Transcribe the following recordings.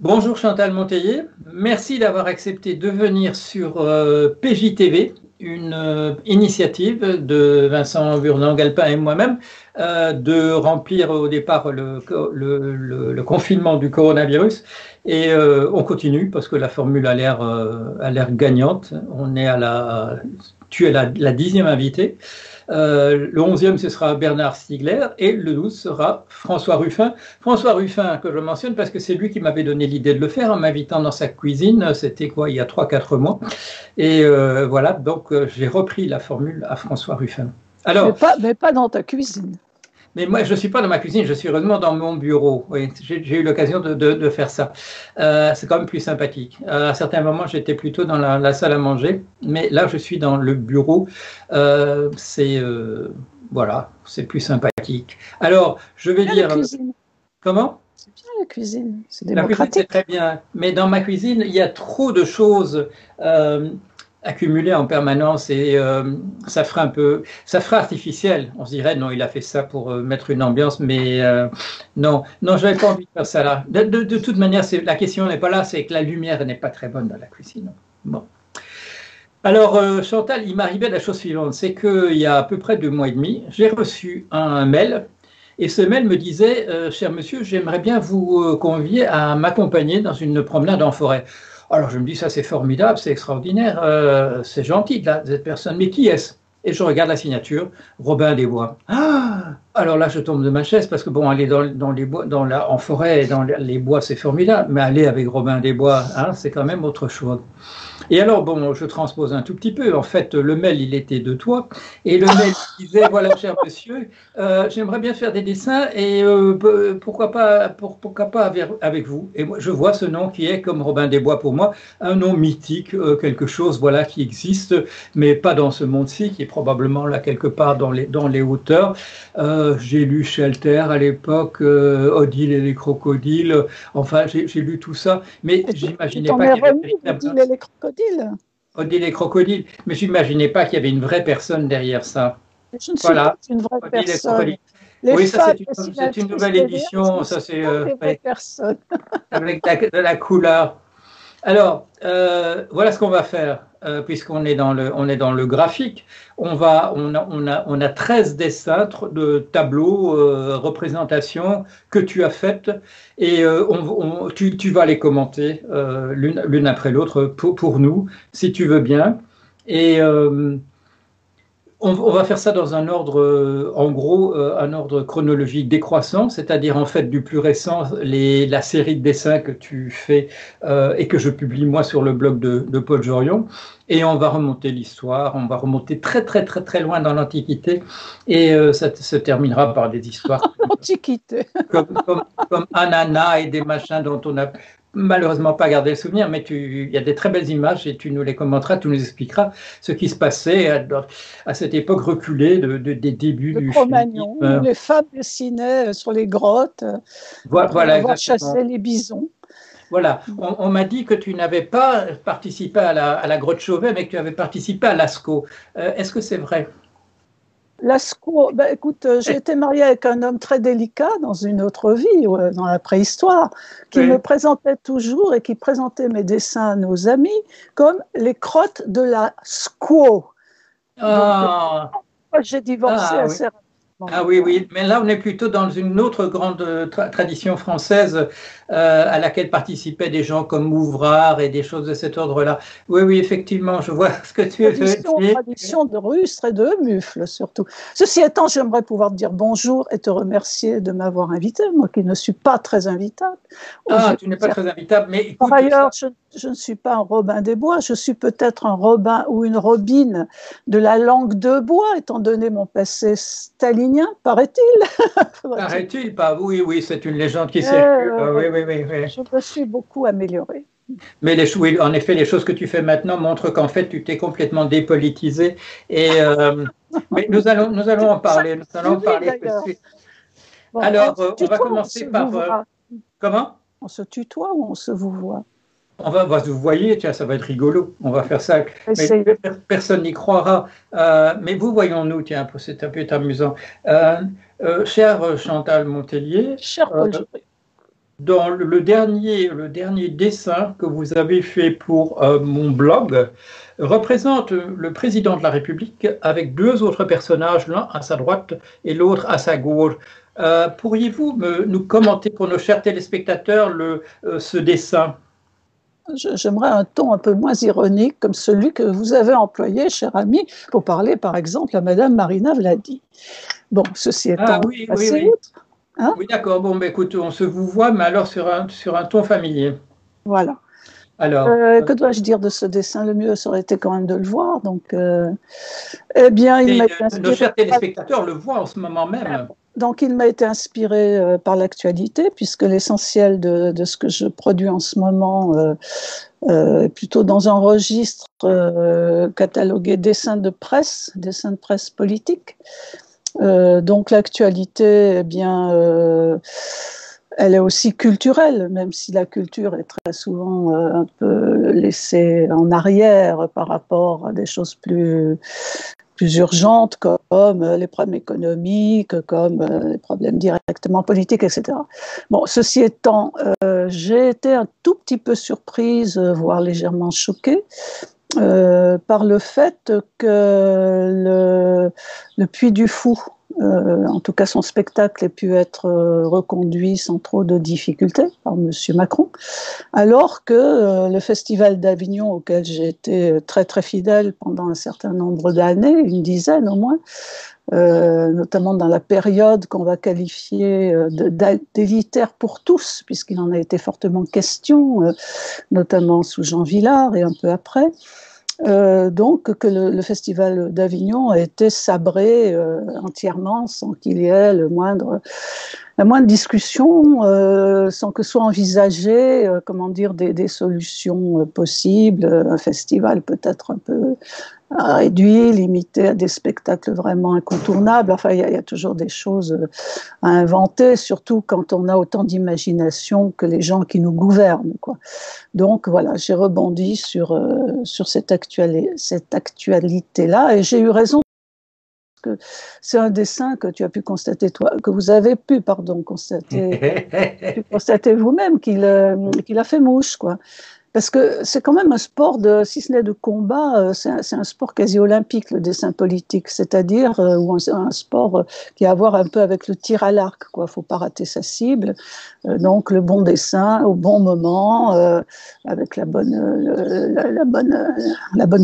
Bonjour Chantal Monteiller, merci d'avoir accepté de venir sur PJTV, une initiative de Vincent Vurnant-Galpin et moi-même de remplir au départ le confinement du coronavirus. Et on continue parce que la formule a l'air gagnante. Tu es la 10e invitée. Le 11e, ce sera Bernard Stiegler et le 12 sera François Ruffin. François Ruffin, que je mentionne parce que c'est lui qui m'avait donné l'idée de le faire en m'invitant dans sa cuisine. C'était quoi, il y a 3-4 mois. Et voilà, donc j'ai repris la formule à François Ruffin. Alors, mais pas dans ta cuisine. Mais moi, je ne suis pas dans ma cuisine, je suis heureusement dans mon bureau. Oui, j'ai eu l'occasion de faire ça. C'est quand même plus sympathique. À certains moments, j'étais plutôt dans la salle à manger, mais là, je suis dans le bureau. Voilà, c'est plus sympathique. Alors, je vais dire… La cuisine. Comment ? C'est bien la cuisine, c'est démocratique. La cuisine, c'est très bien. Mais dans ma cuisine, il y a trop de choses… accumulé en permanence et ça fera artificiel. On se dirait non, il a fait ça pour mettre une ambiance, mais non, je n'avais pas envie de faire ça là. De toute manière, la question n'est pas là, c'est que la lumière n'est pas très bonne dans la cuisine. Bon. Alors Chantal, il m'arrivait la chose suivante, c'est qu'il y a à peu près 2 mois et demi, j'ai reçu un mail. Et ce mail me disait, cher monsieur, j'aimerais bien vous convier à m'accompagner dans une promenade en forêt. Alors je me dis, ça c'est formidable, c'est extraordinaire, c'est gentil de cette personne, mais qui est-ce? Et je regarde la signature, Robin des Bois. Ah, alors là je tombe de ma chaise parce que bon, aller dans les bois, en forêt et dans les bois c'est formidable, mais aller avec Robin des Bois, hein, c'est quand même autre chose. Et alors, bon, je transpose un tout petit peu. En fait, le mail, il était de toi. Et le mail disait, voilà, cher monsieur, j'aimerais bien faire des dessins et pourquoi pas avec vous. Et moi, je vois ce nom qui est, comme Robin des Bois pour moi, un nom mythique, quelque chose voilà, qui existe, mais pas dans ce monde-ci, qui est probablement là quelque part dans les hauteurs. J'ai lu Shelter à l'époque, Odile et les crocodiles. Enfin, j'ai lu tout ça, mais j'imaginais pas qu'il y avait… Odile et les crocodiles. Odile et crocodiles, mais je n'imaginais pas qu'il y avait une vraie personne derrière ça. Je ne suis pas une vraie personne. Oui, ça c'est une nouvelle édition, ça c'est avec de la couleur. Alors, voilà ce qu'on va faire, puisqu'on est dans le graphique. On a 13 dessins de tableaux, représentations que tu as faites et tu vas les commenter l'une après l'autre pour nous, si tu veux bien. Et on va faire ça dans un ordre, en gros, un ordre chronologique décroissant, c'est-à-dire en fait du plus récent, la série de dessins que tu fais et que je publie moi sur le blog de Paul Jorion. Et on va remonter l'histoire, on va remonter très très très très loin dans l'Antiquité et ça se terminera par des histoires comme Anana et des machins dont on a malheureusement pas gardé le souvenir, mais il y a des très belles images et tu nous les commenteras, tu nous expliquera ce qui se passait à cette époque reculée des débuts du Cro-Magnon, où les femmes dessinaient sur les grottes, voilà, avoir chassé les bisons. Voilà, on m'a dit que tu n'avais pas participé à la grotte Chauvet, mais que tu avais participé à Lascaux. Est-ce que c'est vrai? Lascaux, ben, écoute, j'ai été mariée avec un homme très délicat dans une autre vie, dans la préhistoire, qui me présentait toujours et qui présentait mes dessins à nos amis comme les crottes de Lascaux. Ah. J'ai divorcé assez rapidement. Ah oui, mais là on est plutôt dans une autre grande tradition française à laquelle participaient des gens comme Ouvrard et des choses de cet ordre-là. Oui, effectivement, je vois ce que tu veux dire. Tradition de rustre et de mufle surtout. Ceci étant, j'aimerais pouvoir te dire bonjour et te remercier de m'avoir invité, moi qui ne suis pas très invitable. Ah, tu n'es pas très invitable, mais écoute… Par ailleurs, je ne suis pas un Robin des Bois, je suis peut-être un Robin ou une Robine de la langue de bois, étant donné mon passé stalinien, paraît-il. Paraît-il pas? Oui, c'est une légende qui circule. Oui. Je me suis beaucoup améliorée. Mais oui, en effet, les choses que tu fais maintenant montrent qu'en fait, tu t'es complètement dépolitisé. Et, mais nous allons en parler. Nous allons en parler. Bon, alors, on va commencer par… Comment? On se tutoie ou on se vous voit? On va se voyer, tiens, ça va être rigolo. On va faire ça. Mais personne n'y croira. Mais vous voyons-nous, tiens, c'est un peu amusant. Chère Chantal Monteiller, cher Paul Jorion. dans le dernier dessin que vous avez fait pour mon blog, représente le président de la République avec deux autres personnages, l'un à sa droite et l'autre à sa gauche. Pourriez-vous nous commenter pour nos chers téléspectateurs ce dessin? J'aimerais un ton un peu moins ironique, comme celui que vous avez employé, cher ami, pour parler, par exemple, à Madame Marina Vladi. Bon, ceci étant Oui, passé oui, oui. outre. Hein? Oui, d'accord. Bon, ben, écoute, on se vous voit, mais alors sur un ton familier. Voilà. Alors, que dois-je dire de ce dessin? Le mieux, ça aurait été quand même de le voir. Donc, eh bien, il m'a été inspiré. Nos chers téléspectateurs le voient en ce moment même. Donc, il m'a été inspiré par l'actualité, puisque l'essentiel de ce que je produis en ce moment est plutôt dans un registre catalogué dessins de presse politique. Donc, l'actualité, eh bien, elle est aussi culturelle, même si la culture est très souvent un peu laissée en arrière par rapport à des choses plus urgentes comme les problèmes économiques, comme les problèmes directement politiques, etc. Bon, ceci étant, j'ai été un tout petit peu surprise, voire légèrement choquée, par le fait que le Puy du Fou, en tout cas son spectacle, ait pu être reconduit sans trop de difficultés par M. Macron, alors que le Festival d'Avignon, auquel j'ai été très très fidèle pendant un certain nombre d'années, une dizaine au moins, notamment dans la période qu'on va qualifier d'élitaire pour tous, puisqu'il en a été fortement question, notamment sous Jean Vilar et un peu après. Donc que le Festival d'Avignon a été sabré entièrement sans qu'il y ait la moindre discussion, sans que soient envisagées des solutions possibles, un festival peut-être un peu réduit, limité à des spectacles vraiment incontournables. Enfin, il y a toujours des choses à inventer, surtout quand on a autant d'imagination que les gens qui nous gouvernent, quoi. Donc voilà, j'ai rebondi sur cette actualité-là, et j'ai eu raison. Que c'est un dessin que tu as pu constater toi, que vous avez pu constater vous-même qu'il a fait mouche, quoi. Parce que c'est quand même un sport, si ce n'est de combat, c'est un sport quasi olympique, le dessin politique, c'est-à-dire un sport qui a à voir un peu avec le tir à l'arc, quoi. Faut pas rater sa cible, donc le bon dessin au bon moment, avec la bonne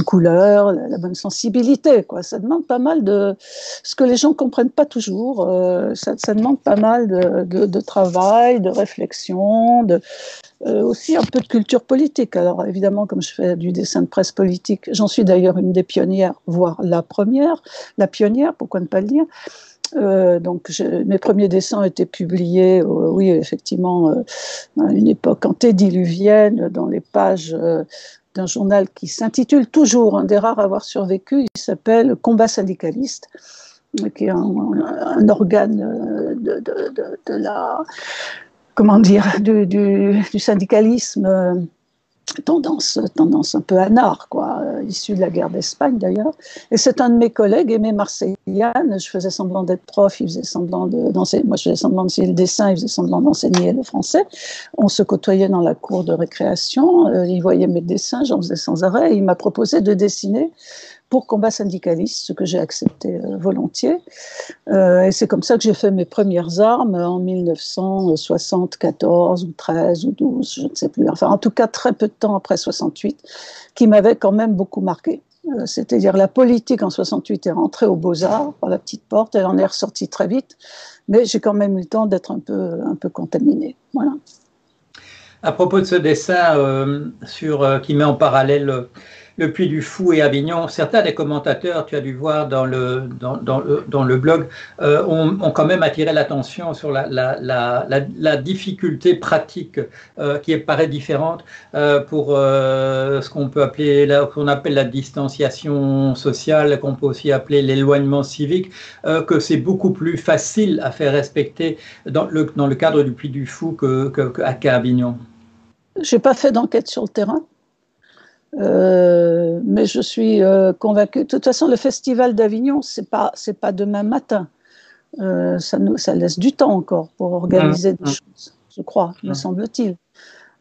couleur, la bonne sensibilité, quoi. Ça demande pas mal de ce que les gens comprennent pas toujours. Ça demande pas mal de travail, de réflexion, aussi un peu de culture politique. Alors évidemment, comme je fais du dessin de presse politique, j'en suis d'ailleurs une des pionnières, voire la pionnière, pourquoi ne pas le dire. Donc mes premiers dessins ont été publiés, oui effectivement, à une époque antédiluvienne, dans les pages d'un journal qui s'intitule toujours, un des rares à avoir survécu, il s'appelle Combat syndicaliste, qui est un organe de la... comment dire, du syndicalisme, tendance un peu anard, quoi, issu de la guerre d'Espagne d'ailleurs. Et c'est un de mes collègues, Aimé Marseillane, je faisais semblant d'être prof, il faisait semblant d'enseigner, moi je faisais semblant d'enseigner le dessin, il faisait semblant d'enseigner le français. On se côtoyait dans la cour de récréation, il voyait mes dessins, j'en faisais sans arrêt, et il m'a proposé de dessiner pour Combat syndicaliste, ce que j'ai accepté volontiers. Et c'est comme ça que j'ai fait mes premières armes en 1974 ou 13 ou 12, je ne sais plus. Enfin, en tout cas, très peu de temps après 68, qui m'avait quand même beaucoup marqué. C'est-à-dire la politique en 68 est rentrée aux Beaux-Arts par la petite porte, elle en est ressortie très vite, mais j'ai quand même eu le temps d'être un peu contaminée. Voilà. À propos de ce dessin qui met en parallèle le Puy du Fou et Avignon, certains des commentateurs, tu as dû voir dans le blog, ont quand même attiré l'attention sur la difficulté pratique qui paraît différente pour ce qu'on peut appeler, qu'on appelle la distanciation sociale, qu'on peut aussi appeler l'éloignement civique, que c'est beaucoup plus facile à faire respecter dans le cadre du Puy du Fou qu'à Avignon. Je n'ai pas fait d'enquête sur le terrain. Mais je suis convaincue. De toute façon, le Festival d'Avignon, c'est pas demain matin. Ça laisse du temps encore pour organiser des choses. je crois, me semble-t-il.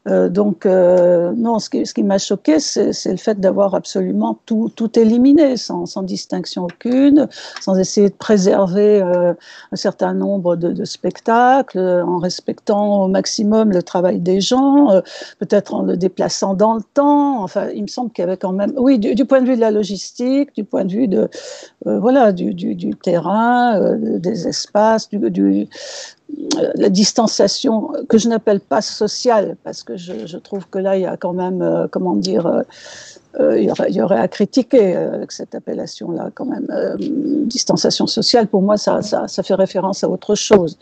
Non, ce qui m'a choqué, c'est le fait d'avoir absolument tout éliminé, sans distinction aucune, sans essayer de préserver un certain nombre de spectacles, en respectant au maximum le travail des gens, peut-être en le déplaçant dans le temps. Enfin, il me semble qu'il y avait quand même, oui, du point de vue de la logistique, du point de vue voilà, du terrain, des espaces, la distanciation que je n'appelle pas sociale, parce que je trouve que là, il y a quand même, comment dire, il y aurait à critiquer avec cette appellation-là, quand même. Distanciation sociale, pour moi, ça fait référence à autre chose.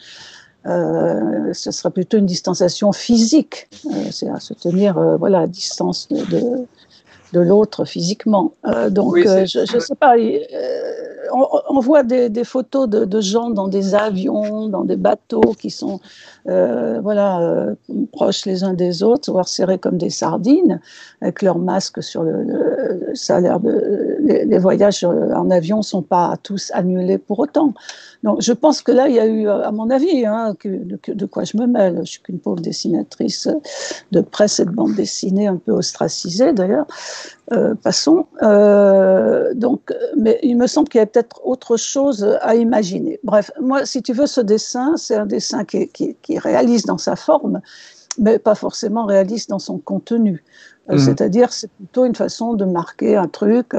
Ce serait plutôt une distanciation physique, c'est à se tenir voilà, à distance de l'autre physiquement. Oui, je ne sais pas, on voit des photos de gens dans des avions, dans des bateaux qui sont voilà, proches les uns des autres, voire serrés comme des sardines, avec leurs masques sur ça a l'air les voyages en avion ne sont pas tous annulés pour autant. Donc je pense que là, il y a eu, à mon avis, hein, de quoi je me mêle, je suis qu'une pauvre dessinatrice de presse et de bande dessinée, un peu ostracisée d'ailleurs, passons. Mais il me semble qu'il y a peut-être autre chose à imaginer. Bref, moi, si tu veux, ce dessin, c'est un dessin qui est réaliste dans sa forme, mais pas forcément réaliste dans son contenu. C'est-à-dire, c'est plutôt une façon de marquer un truc,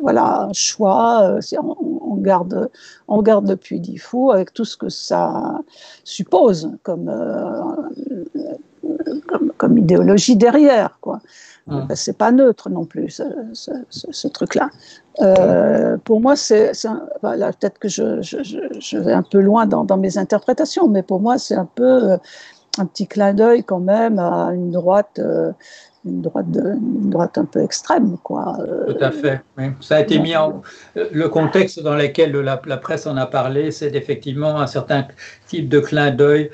voilà, un choix. On garde le Puy du Fou avec tout ce que ça suppose comme idéologie derrière, quoi. C'est pas neutre non plus, ce truc-là. Pour moi, voilà, peut-être que je vais un peu loin dans mes interprétations, mais pour moi, c'est un peu un petit clin d'œil quand même à une droite un peu extrême, quoi. Tout à fait. Oui. Ça a été mis le contexte dans lequel la presse en a parlé, c'est effectivement un certain type de clin d'œil.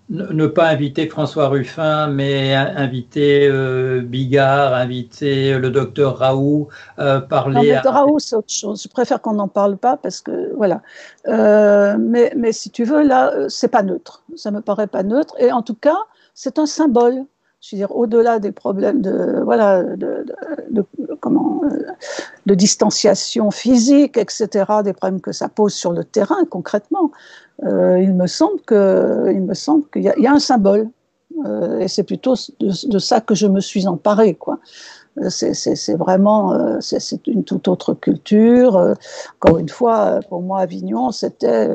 Ne pas inviter François Ruffin, mais inviter Bigard, inviter le docteur Raoult, parler. Non, le docteur Raoult, c'est autre chose. Je préfère qu'on n'en parle pas parce que voilà. Mais si tu veux, là, c'est pas neutre. Ça me paraît pas neutre. Et en tout cas, c'est un symbole. Je veux dire, au-delà des problèmes de distanciation physique, etc., des problèmes que ça pose sur le terrain concrètement, il me semble qu'il y a un symbole. Et c'est plutôt de ça que je me suis emparée, quoi. C'est vraiment c'est une toute autre culture. Encore une fois, pour moi, Avignon, c'était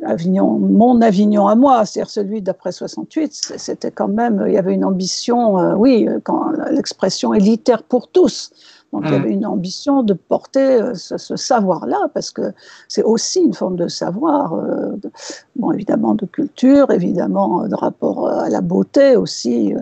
mon Avignon à moi, c'est-à-dire celui d'après 68, c'était quand même, il y avait une ambition, oui, quand l'expression élitaire pour tous. Donc il y avait une ambition de porter ce savoir-là, parce que c'est aussi une forme de savoir, bon, évidemment de culture, évidemment de rapport à la beauté aussi,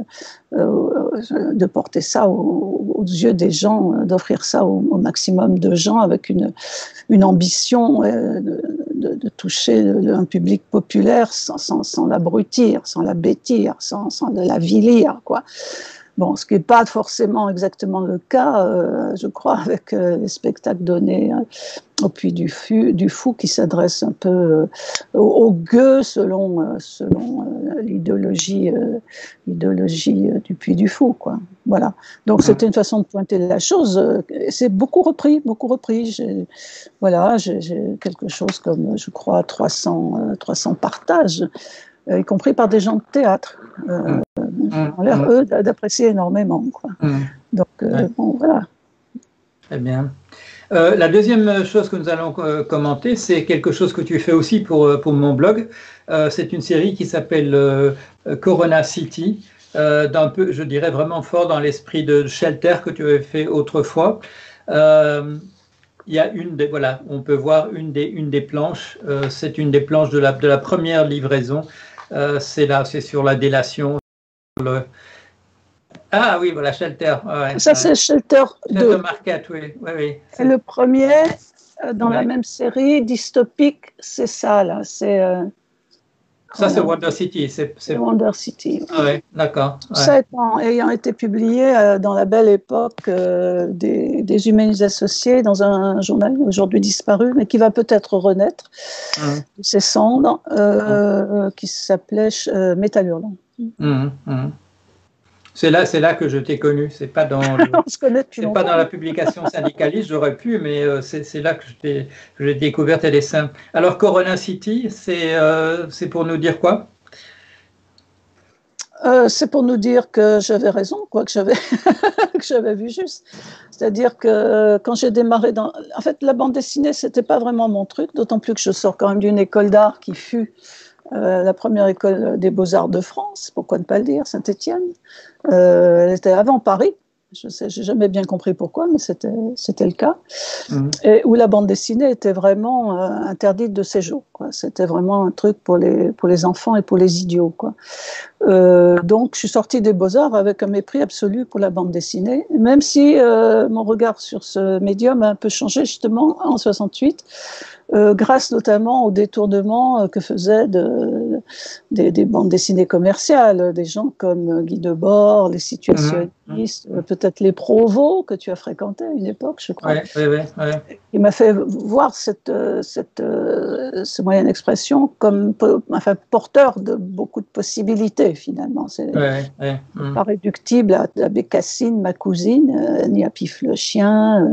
de porter ça aux yeux des gens, d'offrir ça au maximum de gens avec une ambition de toucher un public populaire sans l'abrutir, sans l'abêtir, sans l'avilir, quoi. Bon, ce qui n'est pas forcément exactement le cas, je crois, avec les spectacles donnés au Puy du Fou, qui s'adresse un peu aux gueux selon l'idéologie du Puy du Fou, quoi. Voilà. Donc c'était une façon de pointer la chose. C'est beaucoup repris. Voilà, j'ai quelque chose comme, je crois, 300 partages, y compris par des gens de théâtre. Ont l'air, eux, d'apprécier énormément, quoi. Donc, bon, voilà. Très bien. La deuxième chose que nous allons commenter, c'est quelque chose que tu fais aussi pour mon blog. C'est une série qui s'appelle Corona City, d'un peu, je dirais, vraiment fort dans l'esprit de Shelter que tu avais fait autrefois. Il y a voilà, on peut voir une des planches. C'est une des planches de la première livraison. C'est sur la délation. Ah oui, voilà, Shelter. Ouais, ça, c'est Shelter 2. Shelter Market, oui. Et le premier, dans la même série, dystopique, c'est ça, là. C'est Ça, c'est Wonder City. C'est Wonder City. Ah ouais, d'accord. Tout ça ayant été publié dans la belle époque des Humanistes Associés, dans un journal aujourd'hui disparu, mais qui va peut-être renaître, de ses cendres, qui s'appelait Métal-Hurlant. C'est là que je t'ai connu. C'est pas dans On se connaît depuis longtemps. Pas dans la publication syndicaliste, j'aurais pu, mais c'est là que j'ai découvert tes dessins. Alors, Corona City, c'est pour nous dire quoi? C'est pour nous dire que j'avais raison, quoi, que j'avais vu juste. C'est-à-dire que quand j'ai démarré en fait, la bande dessinée, c'était pas vraiment mon truc, d'autant plus que je sors quand même d'une école d'art qui fut la première école des beaux-arts de France, pourquoi ne pas le dire, Saint-Étienne. Elle était avant Paris. J'ai jamais bien compris pourquoi, mais c'était le cas. Et où la bande dessinée était vraiment interdite de séjour, quoi. C'était vraiment un truc pour les enfants et pour les idiots, quoi. Donc, je suis sortie des Beaux-Arts avec un mépris absolu pour la bande dessinée, même si mon regard sur ce médium a un peu changé justement en 68. Grâce notamment au détournement que faisaient des bandes dessinées commerciales, des gens comme Guy Debord, les situationnistes, peut-être les Provost que tu as fréquenté à une époque, je crois. Ouais. Il m'a fait voir ce moyen d'expression comme porteur de beaucoup de possibilités, finalement. C'est pas réductible à Bécassine, ma cousine, ni à Pif le chien,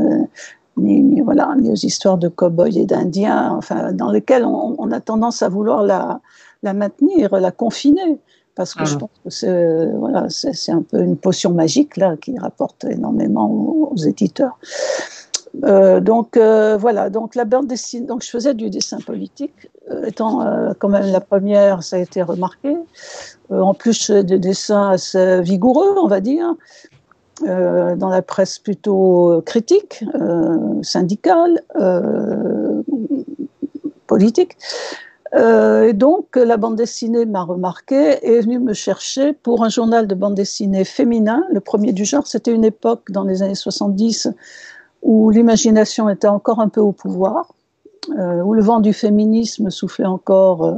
ni aux histoires de cow-boys et d'indiens, enfin, dans lesquelles on a tendance à vouloir la maintenir, la confiner, parce que je pense que c'est un peu une potion magique là, qui rapporte énormément aux éditeurs. Donc la bande dessinée, donc je faisais du dessin politique, étant quand même la première, ça a été remarqué. En plus, des dessins assez vigoureux, on va dire, dans la presse plutôt critique, syndicale, politique. Et donc, la bande dessinée m'a remarqué et est venue me chercher pour un journal de bande dessinée féminin, le premier du genre. C'était une époque, dans les années 70, où l'imagination était encore un peu au pouvoir, où le vent du féminisme soufflait encore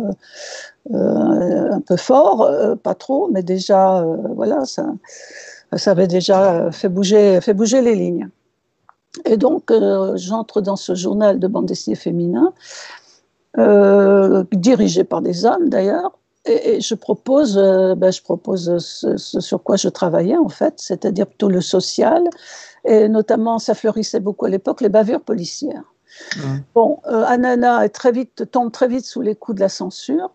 un peu fort, pas trop, mais déjà, ça avait déjà fait bouger les lignes. Et donc, j'entre dans ce journal de bande dessinée féminin, dirigé par des hommes d'ailleurs, et je propose ce sur quoi je travaillais en fait, c'est-à-dire plutôt le social, et notamment, ça fleurissait beaucoup à l'époque, les bavures policières. Bon, Anana tombe très vite sous les coups de la censure,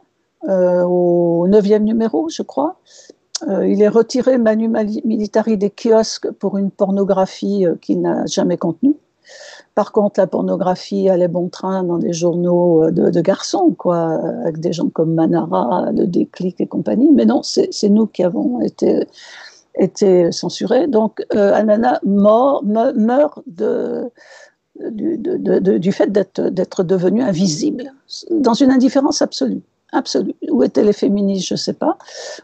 au 9e numéro, je crois. Il est retiré manu militari des kiosques pour une pornographie qu'il n'a jamais contenue. Par contre, la pornographie allait bon train dans des journaux de garçons, quoi, avec des gens comme Manara, Le Déclic et compagnie. Mais non, c'est nous qui avons été censurés. Donc, Anana meurt du fait d'être devenue invisible, dans une indifférence absolue. Où étaient les féministes, je ne sais pas.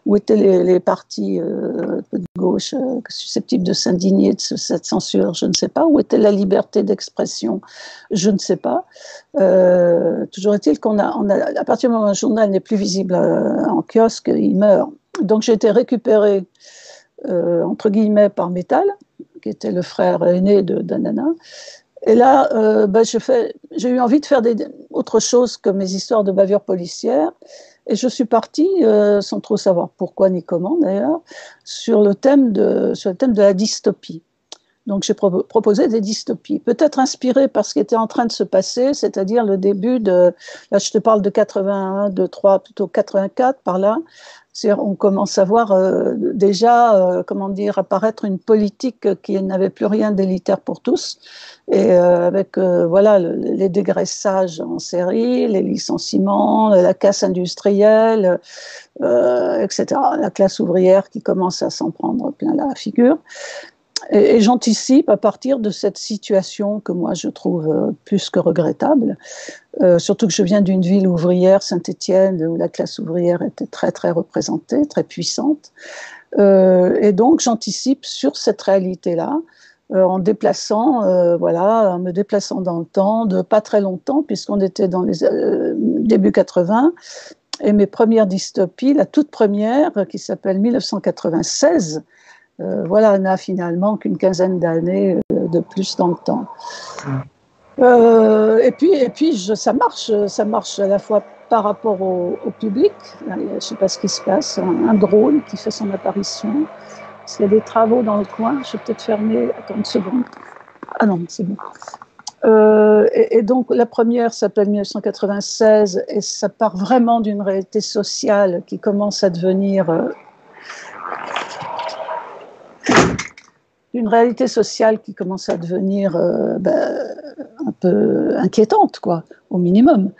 Où étaient les partis de gauche susceptibles de s'indigner de cette censure, je ne sais pas. Où était la liberté d'expression, je ne sais pas. Toujours est-il à partir du moment où un journal n'est plus visible en kiosque, il meurt. Donc j'ai été récupérée, entre guillemets, par Métal, qui était le frère aîné d'Anana. Et là, j'ai eu envie de faire autre chose que mes histoires de bavures policières. Et je suis partie, sans trop savoir pourquoi ni comment d'ailleurs, sur le thème de la dystopie. Donc j'ai proposé des dystopies, peut-être inspirées par ce qui était en train de se passer, c'est-à-dire le début là je te parle de 81, 83, plutôt 84 par là. C'est-à-dire, on commence à voir déjà, apparaître une politique qui n'avait plus rien d'élitaire pour tous, et avec les dégraissages en série, les licenciements, la casse industrielle, etc. La classe ouvrière qui commence à s'en prendre plein la figure. Et j'anticipe à partir de cette situation que moi je trouve plus que regrettable, surtout que je viens d'une ville ouvrière, Saint-Étienne, où la classe ouvrière était très très représentée, très puissante, et donc j'anticipe sur cette réalité-là, en me déplaçant dans le temps, de pas très longtemps, puisqu'on était dans les début 80, Et mes premières dystopies, la toute première, qui s'appelle 1996, voilà, n'a finalement qu'une quinzaine d'années de plus dans le temps. Et puis ça marche à la fois par rapport au public. Je ne sais pas ce qui se passe, un drone qui fait son apparition. S'il y a des travaux dans le coin, je vais peut-être fermer. Attends une seconde. Ah non, c'est bon. Et donc la première s'appelle 1996 et ça part vraiment d'une réalité sociale qui commence à devenir un peu inquiétante, quoi, au minimum.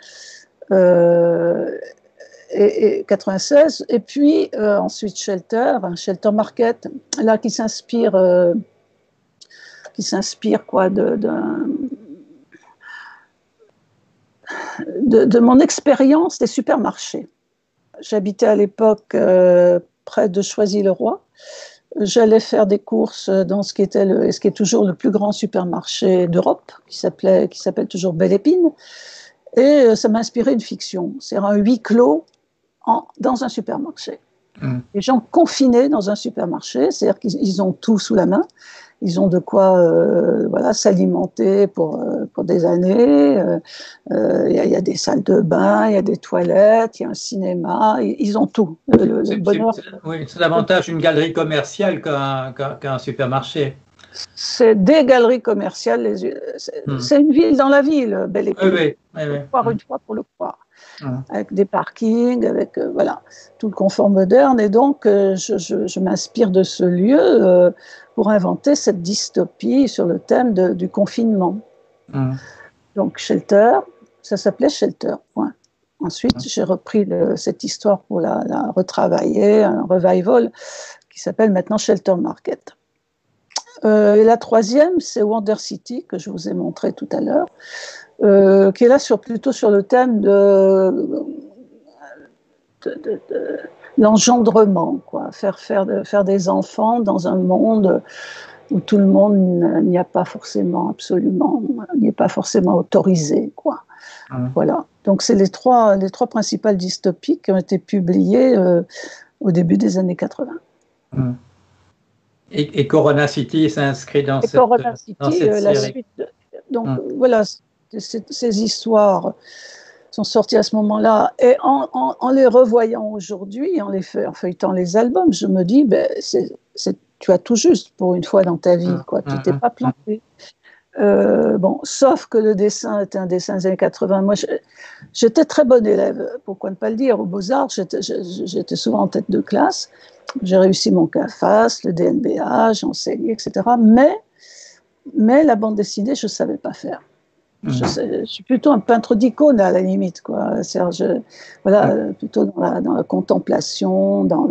Et 96, et puis ensuite Shelter Market, là qui s'inspire quoi de mon expérience des supermarchés. J'habitais à l'époque près de Choisy-le-Roi. J'allais faire des courses dans ce qui est toujours le plus grand supermarché d'Europe, qui s'appelle toujours Belle Épine. Et ça m'a inspiré une fiction. C'est un huis clos dans un supermarché. Les gens confinés dans un supermarché, c'est-à-dire qu'ils ont tout sous la main. Ils ont de quoi s'alimenter pour des années. Il y a des salles de bain, il y a des toilettes, il y a un cinéma. Ils ont tout. Le bonheur. C'est davantage une galerie commerciale qu'un supermarché. C'est des galeries commerciales. C'est une ville dans la ville, Belle Épine. Oui. Voir une fois pour le croire. Avec des parkings, avec tout le confort moderne. Et donc, je m'inspire de ce lieu pour inventer cette dystopie sur le thème du confinement. Donc, Shelter, ça s'appelait Shelter, point. Ensuite, j'ai repris cette histoire pour la retravailler, un revival qui s'appelle maintenant Shelter Market. Et la troisième, c'est Wonder City, que je vous ai montré tout à l'heure, qui est là plutôt sur le thème de l'engendrement, quoi. Faire des enfants dans un monde où tout le monde n'y a pas forcément autorisé, quoi. Voilà. Donc c'est les trois principales dystopies qui ont été publiées au début des années 80. Et Corona City s'inscrit dans cette série. La suite. Donc voilà, ces histoires sont sorties à ce moment-là. Et en les revoyant aujourd'hui, en feuilletant les albums, je me dis, tu as tout juste pour une fois dans ta vie, quoi. Tu t'es pas planté. Sauf que le dessin était un dessin des années 80. Moi, j'étais très bonne élève, pourquoi ne pas le dire, aux Beaux-Arts, j'étais souvent en tête de classe. J'ai réussi mon CAFAS, le DNBA, j'ai enseigné, etc. Mais la bande dessinée, je ne savais pas faire. Je suis plutôt un peintre d'icônes à la limite, quoi. Plutôt dans la contemplation, dans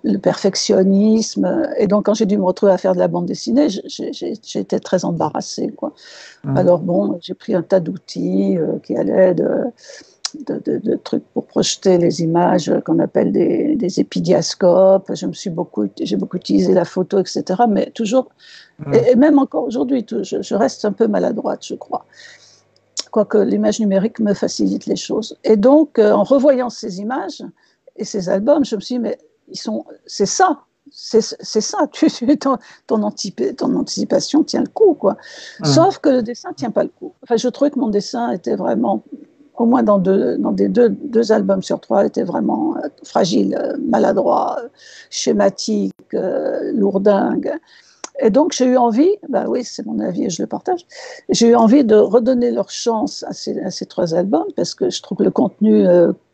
le perfectionnisme. Et donc, quand j'ai dû me retrouver à faire de la bande dessinée, j'ai été très embarrassée, quoi. Alors j'ai pris un tas d'outils qui allaient de trucs pour projeter les images qu'on appelle des épidiascopes. J'ai beaucoup utilisé la photo, etc. Mais toujours, et même encore aujourd'hui, je reste un peu maladroite, je crois. Quoique l'image numérique me facilite les choses. Et donc, en revoyant ces images et ces albums, je me suis dit, mais c'est ça. C'est ça, ton anticipation tient le coup, quoi. Sauf que le dessin ne tient pas le coup. Enfin, je trouvais que mon dessin était vraiment, au moins dans des deux albums sur 3, était vraiment fragile, maladroit, schématique, lourdingue. Et donc, j'ai eu envie, oui, c'est mon avis et je le partage, j'ai eu envie de redonner leur chance à ces 3 albums parce que je trouve que le contenu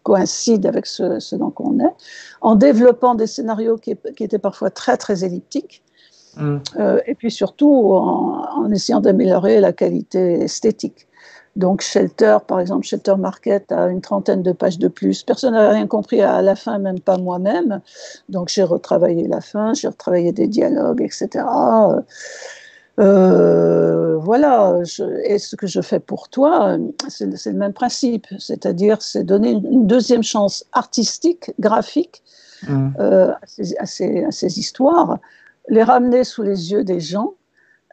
coïncide avec ce dont on est, en développant des scénarios qui étaient parfois très, très elliptiques, et puis surtout en essayant d'améliorer la qualité esthétique. Donc Shelter, par exemple, Shelter Market a une 30aine de pages de plus. Personne n'avait rien compris à la fin, même pas moi-même. Donc j'ai retravaillé la fin, j'ai retravaillé des dialogues, etc. Voilà, et ce que je fais pour toi, c'est le même principe, c'est-à-dire c'est donner une deuxième chance artistique, graphique à ces histoires, les ramener sous les yeux des gens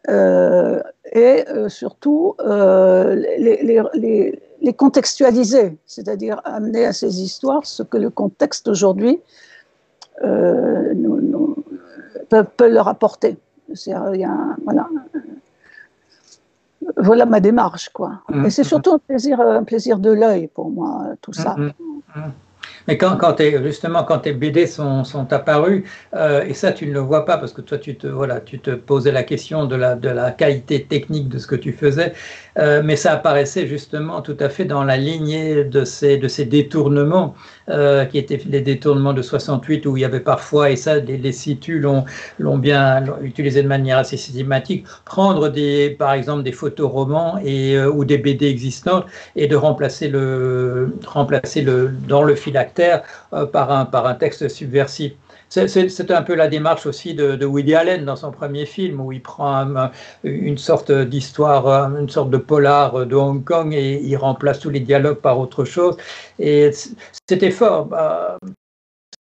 et surtout les les contextualiser, c'est-à-dire amener à ces histoires ce que le contexte aujourd'hui peut leur apporter. Voilà ma démarche, quoi. Et c'est surtout un plaisir de l'œil pour moi, tout ça. Mais justement, quand tes BD sont apparus, et ça tu ne le vois pas parce que toi tu te posais la question de la qualité technique de ce que tu faisais, mais ça apparaissait justement tout à fait dans la lignée de ces détournements qui étaient les détournements de 68 où il y avait parfois, et ça les situs l'ont bien utilisé de manière assez systématique, prendre par exemple des photoromans ou des BD existantes et de remplacer dans le phylactère par un texte subversif. C'est un peu la démarche aussi de Woody Allen dans son premier film où il prend une sorte d'histoire, une sorte de polar de Hong Kong et il remplace tous les dialogues par autre chose. Et c'était fort.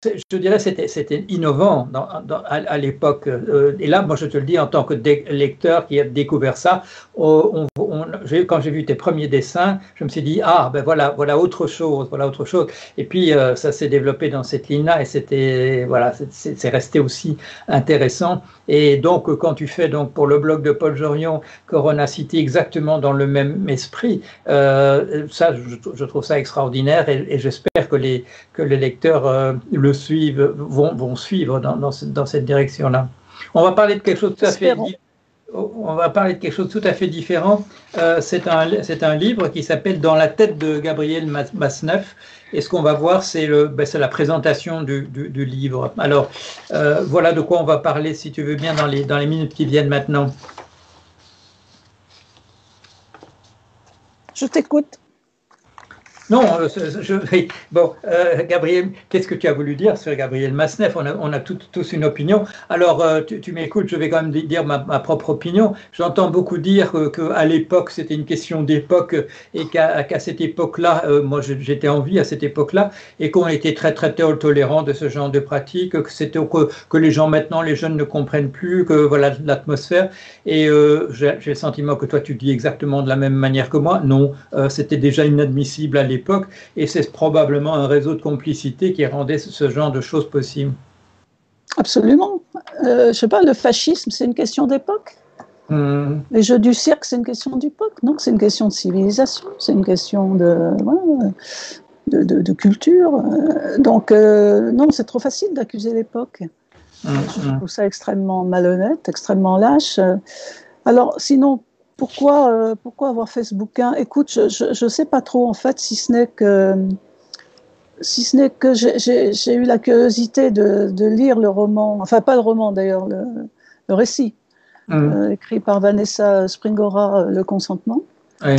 Je dirais que c'était innovant à l'époque. Et là, moi, je te le dis en tant que lecteur qui a découvert ça, quand j'ai vu tes premiers dessins, je me suis dit, ah, ben voilà autre chose, voilà autre chose. Et puis, ça s'est développé dans cette ligne-là et c'est resté aussi intéressant. Et donc, quand tu fais pour le blog de Paul Jorion, Corona City, exactement dans le même esprit, ça, je trouve ça extraordinaire et j'espère que les lecteurs le suivent, vont suivre dans cette direction-là. On va parler de quelque chose tout à fait différent. C'est un livre qui s'appelle Dans la tête de Gabriel Masneff. Et ce qu'on va voir, c'est la présentation du livre. Alors, voilà de quoi on va parler, si tu veux bien, dans les minutes qui viennent maintenant. Je t'écoute. Non, Gabriel, qu'est-ce que tu as voulu dire sur Gabriel Masneff? On a tous une opinion. Alors, tu m'écoutes, je vais quand même dire ma propre opinion. J'entends beaucoup dire qu'à l'époque, c'était une question d'époque et qu'à cette époque-là, moi j'étais en vie à cette époque-là, et qu'on était très très tolérant de ce genre de pratique, que les gens maintenant, les jeunes ne comprennent plus, que voilà l'atmosphère. Et j'ai le sentiment que toi tu dis exactement de la même manière que moi. Non, c'était déjà inadmissible à l'époque. Et c'est probablement un réseau de complicité qui rendait ce genre de choses possibles. Absolument. Je ne sais pas, le fascisme, c'est une question d'époque. Les jeux du cirque, c'est une question d'époque. Non, c'est une question de civilisation, c'est une question de culture. Donc, non, c'est trop facile d'accuser l'époque. Je trouve ça extrêmement malhonnête, extrêmement lâche. Alors, sinon, pourquoi avoir fait ce bouquin? Écoute, je ne sais pas trop, en fait, si ce n'est que j'ai eu la curiosité de lire le roman, enfin pas le roman d'ailleurs, le récit, écrit par Vanessa Springora, Le Consentement. Oui.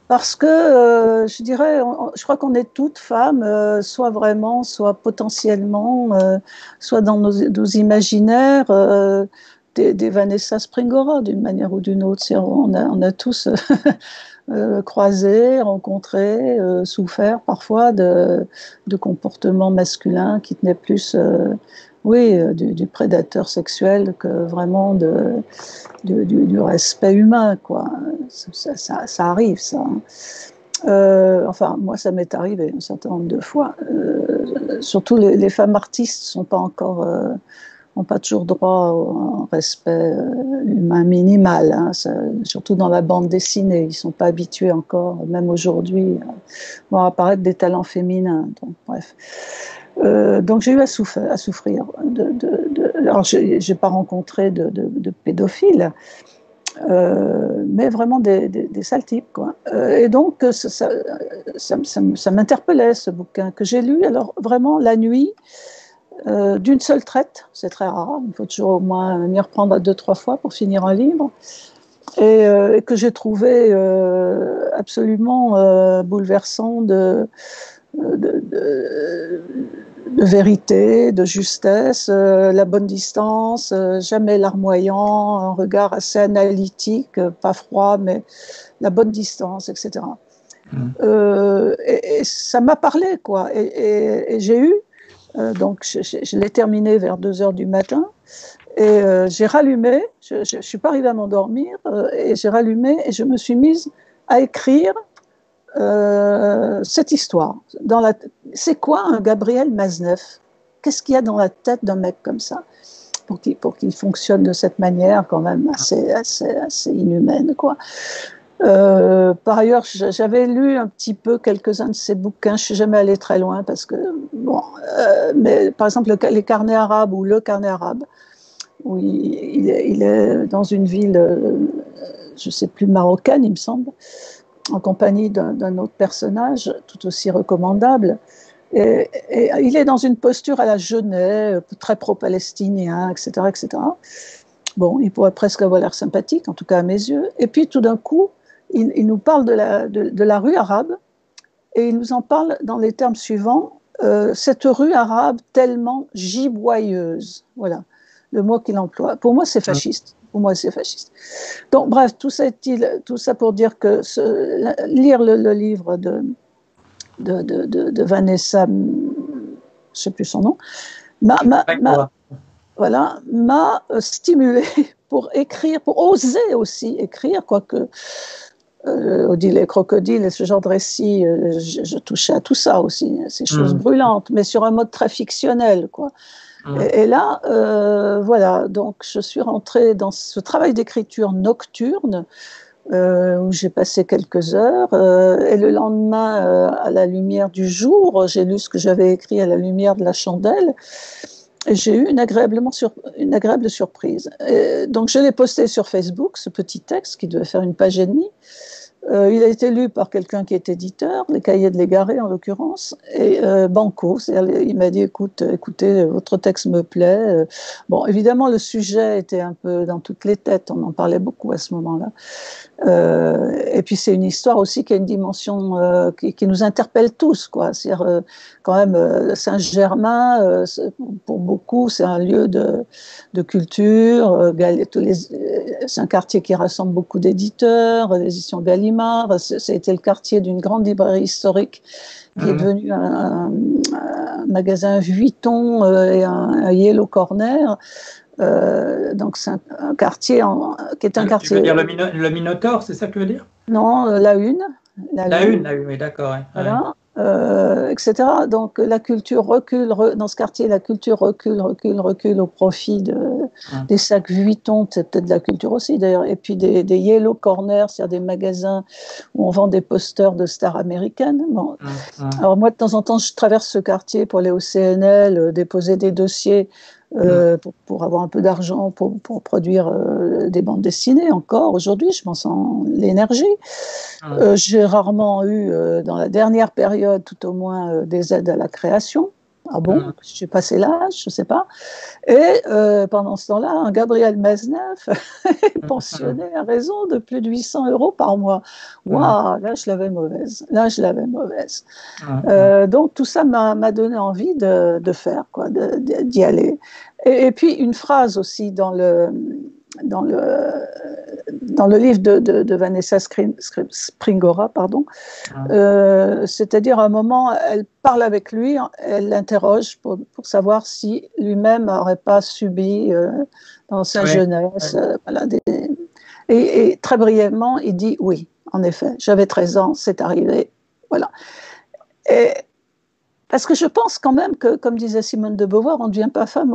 Parce que, je dirais, je crois qu'on est toutes femmes, soit vraiment, soit potentiellement, soit dans nos imaginaires, des Vanessa Springora, d'une manière ou d'une autre. On a tous croisé, rencontré, souffert parfois de comportements masculins qui tenaient plus du prédateur sexuel que vraiment du respect humain, quoi. Ça arrive, ça. Enfin, moi, ça m'est arrivé un certain nombre de fois. Surtout les femmes artistes n'ont pas toujours droit au respect humain minimal, hein, surtout dans la bande dessinée. Ils ne sont pas habitués encore, même aujourd'hui, à apparaître des talents féminins. Donc, bref. Donc j'ai eu à souffrir. Alors, je n'ai pas rencontré de pédophiles, mais vraiment des sales types, quoi. Et donc, ça m'interpellait, ce bouquin, que j'ai lu, alors vraiment la nuit, d'une seule traite, c'est très rare, il faut toujours au moins m'y reprendre 2-3 fois pour finir un livre, et que j'ai trouvé absolument bouleversant de vérité, de justesse, la bonne distance, jamais larmoyant, un regard assez analytique, pas froid, mais la bonne distance, etc. Et ça m'a parlé, quoi. Et j'ai eu, donc je l'ai terminé vers 2h du matin, et j'ai rallumé, je ne suis pas arrivée à m'endormir, et j'ai rallumé, et je me suis mise à écrire cette histoire. C'est quoi un Gabriel Maznev? Qu'est-ce qu'il y a dans la tête d'un mec comme ça pour qu'il fonctionne de cette manière quand même assez inhumaine, quoi. Par ailleurs, j'avais lu un petit peu quelques-uns de ses bouquins. Je ne suis jamais allée très loin parce que, bon, mais par exemple, les carnets arabes ou le carnet arabe, où il est dans une ville, je ne sais plus, marocaine, il me semble, en compagnie d'un autre personnage tout aussi recommandable. Et il est dans une posture à la Genet, très pro-palestinien, etc., etc. Bon, il pourrait presque avoir l'air sympathique, en tout cas à mes yeux. Et puis tout d'un coup, il nous parle de la rue arabe, et il nous en parle dans les termes suivants. Cette rue arabe tellement giboyeuse. Voilà le mot qu'il emploie. Pour moi, c'est fasciste. Pour moi, c'est fasciste. Donc, bref, tout ça pour dire que lire le livre de Vanessa, je ne sais plus son nom, m'a stimulée pour écrire, pour oser aussi écrire, quoique Odile et Crocodile et ce genre de récits, je touchais à tout ça aussi, ces choses brûlantes, mais sur un mode très fictionnel, quoi. Et là, voilà, donc je suis rentrée dans ce travail d'écriture nocturne où j'ai passé quelques heures, et le lendemain, à la lumière du jour, j'ai lu ce que j'avais écrit à la lumière de la chandelle, et j'ai eu une agréable surprise. Et donc je l'ai posté sur Facebook, ce petit texte qui devait faire une page et demie. Il a été lu par quelqu'un qui est éditeur, les Cahiers de l'Égaré en l'occurrence, et banco, il m'a dit écoutez, votre texte me plaît. Bon, évidemment, le sujet était un peu dans toutes les têtes, on en parlait beaucoup à ce moment-là. Et puis c'est une histoire aussi qui a une dimension qui nous interpelle tous, quoi. C'est-à-dire quand même Saint-Germain, pour beaucoup, c'est un lieu de culture. C'est un quartier qui rassemble beaucoup d'éditeurs, l'édition Gallimard. C'était le quartier d'une grande librairie historique qui est devenu un magasin Vuitton et un Yellow Corner. Donc c'est un quartier qui est un quartier. Tu veux dire le Minotaure, c'est ça que tu veux dire? Non, la Une. La Une, oui, d'accord. Ouais. Voilà, etc. Donc la culture recule, dans ce quartier, la culture recule au profit des sacs Vuitton, c'est peut-être de la culture aussi d'ailleurs, et puis des Yellow Corners, c'est-à-dire des magasins où on vend des posters de stars américaines. Bon. Alors moi, de temps en temps, je traverse ce quartier pour aller au CNL, déposer des dossiers. Pour avoir un peu d'argent pour produire des bandes dessinées encore aujourd'hui, je m'en sens l'énergie. J'ai rarement eu, dans la dernière période tout au moins, des aides à la création. Ah bon, j'ai passé l'âge, je ne sais pas. Et pendant ce temps-là, un Gabriel Maznev est pensionné à raison de plus de 800 € par mois. Waouh, là je l'avais mauvaise. Donc tout ça m'a donné envie de faire, quoi, d'y aller. Et puis une phrase aussi dans le livre de Vanessa Springora, pardon, c'est-à-dire à un moment, elle parle avec lui, elle l'interroge pour savoir si lui-même n'aurait pas subi dans sa jeunesse. Voilà, et très brièvement, il dit oui, en effet, j'avais 13 ans, c'est arrivé. Voilà. Parce que je pense quand même que, comme disait Simone de Beauvoir, on ne naît pas femme,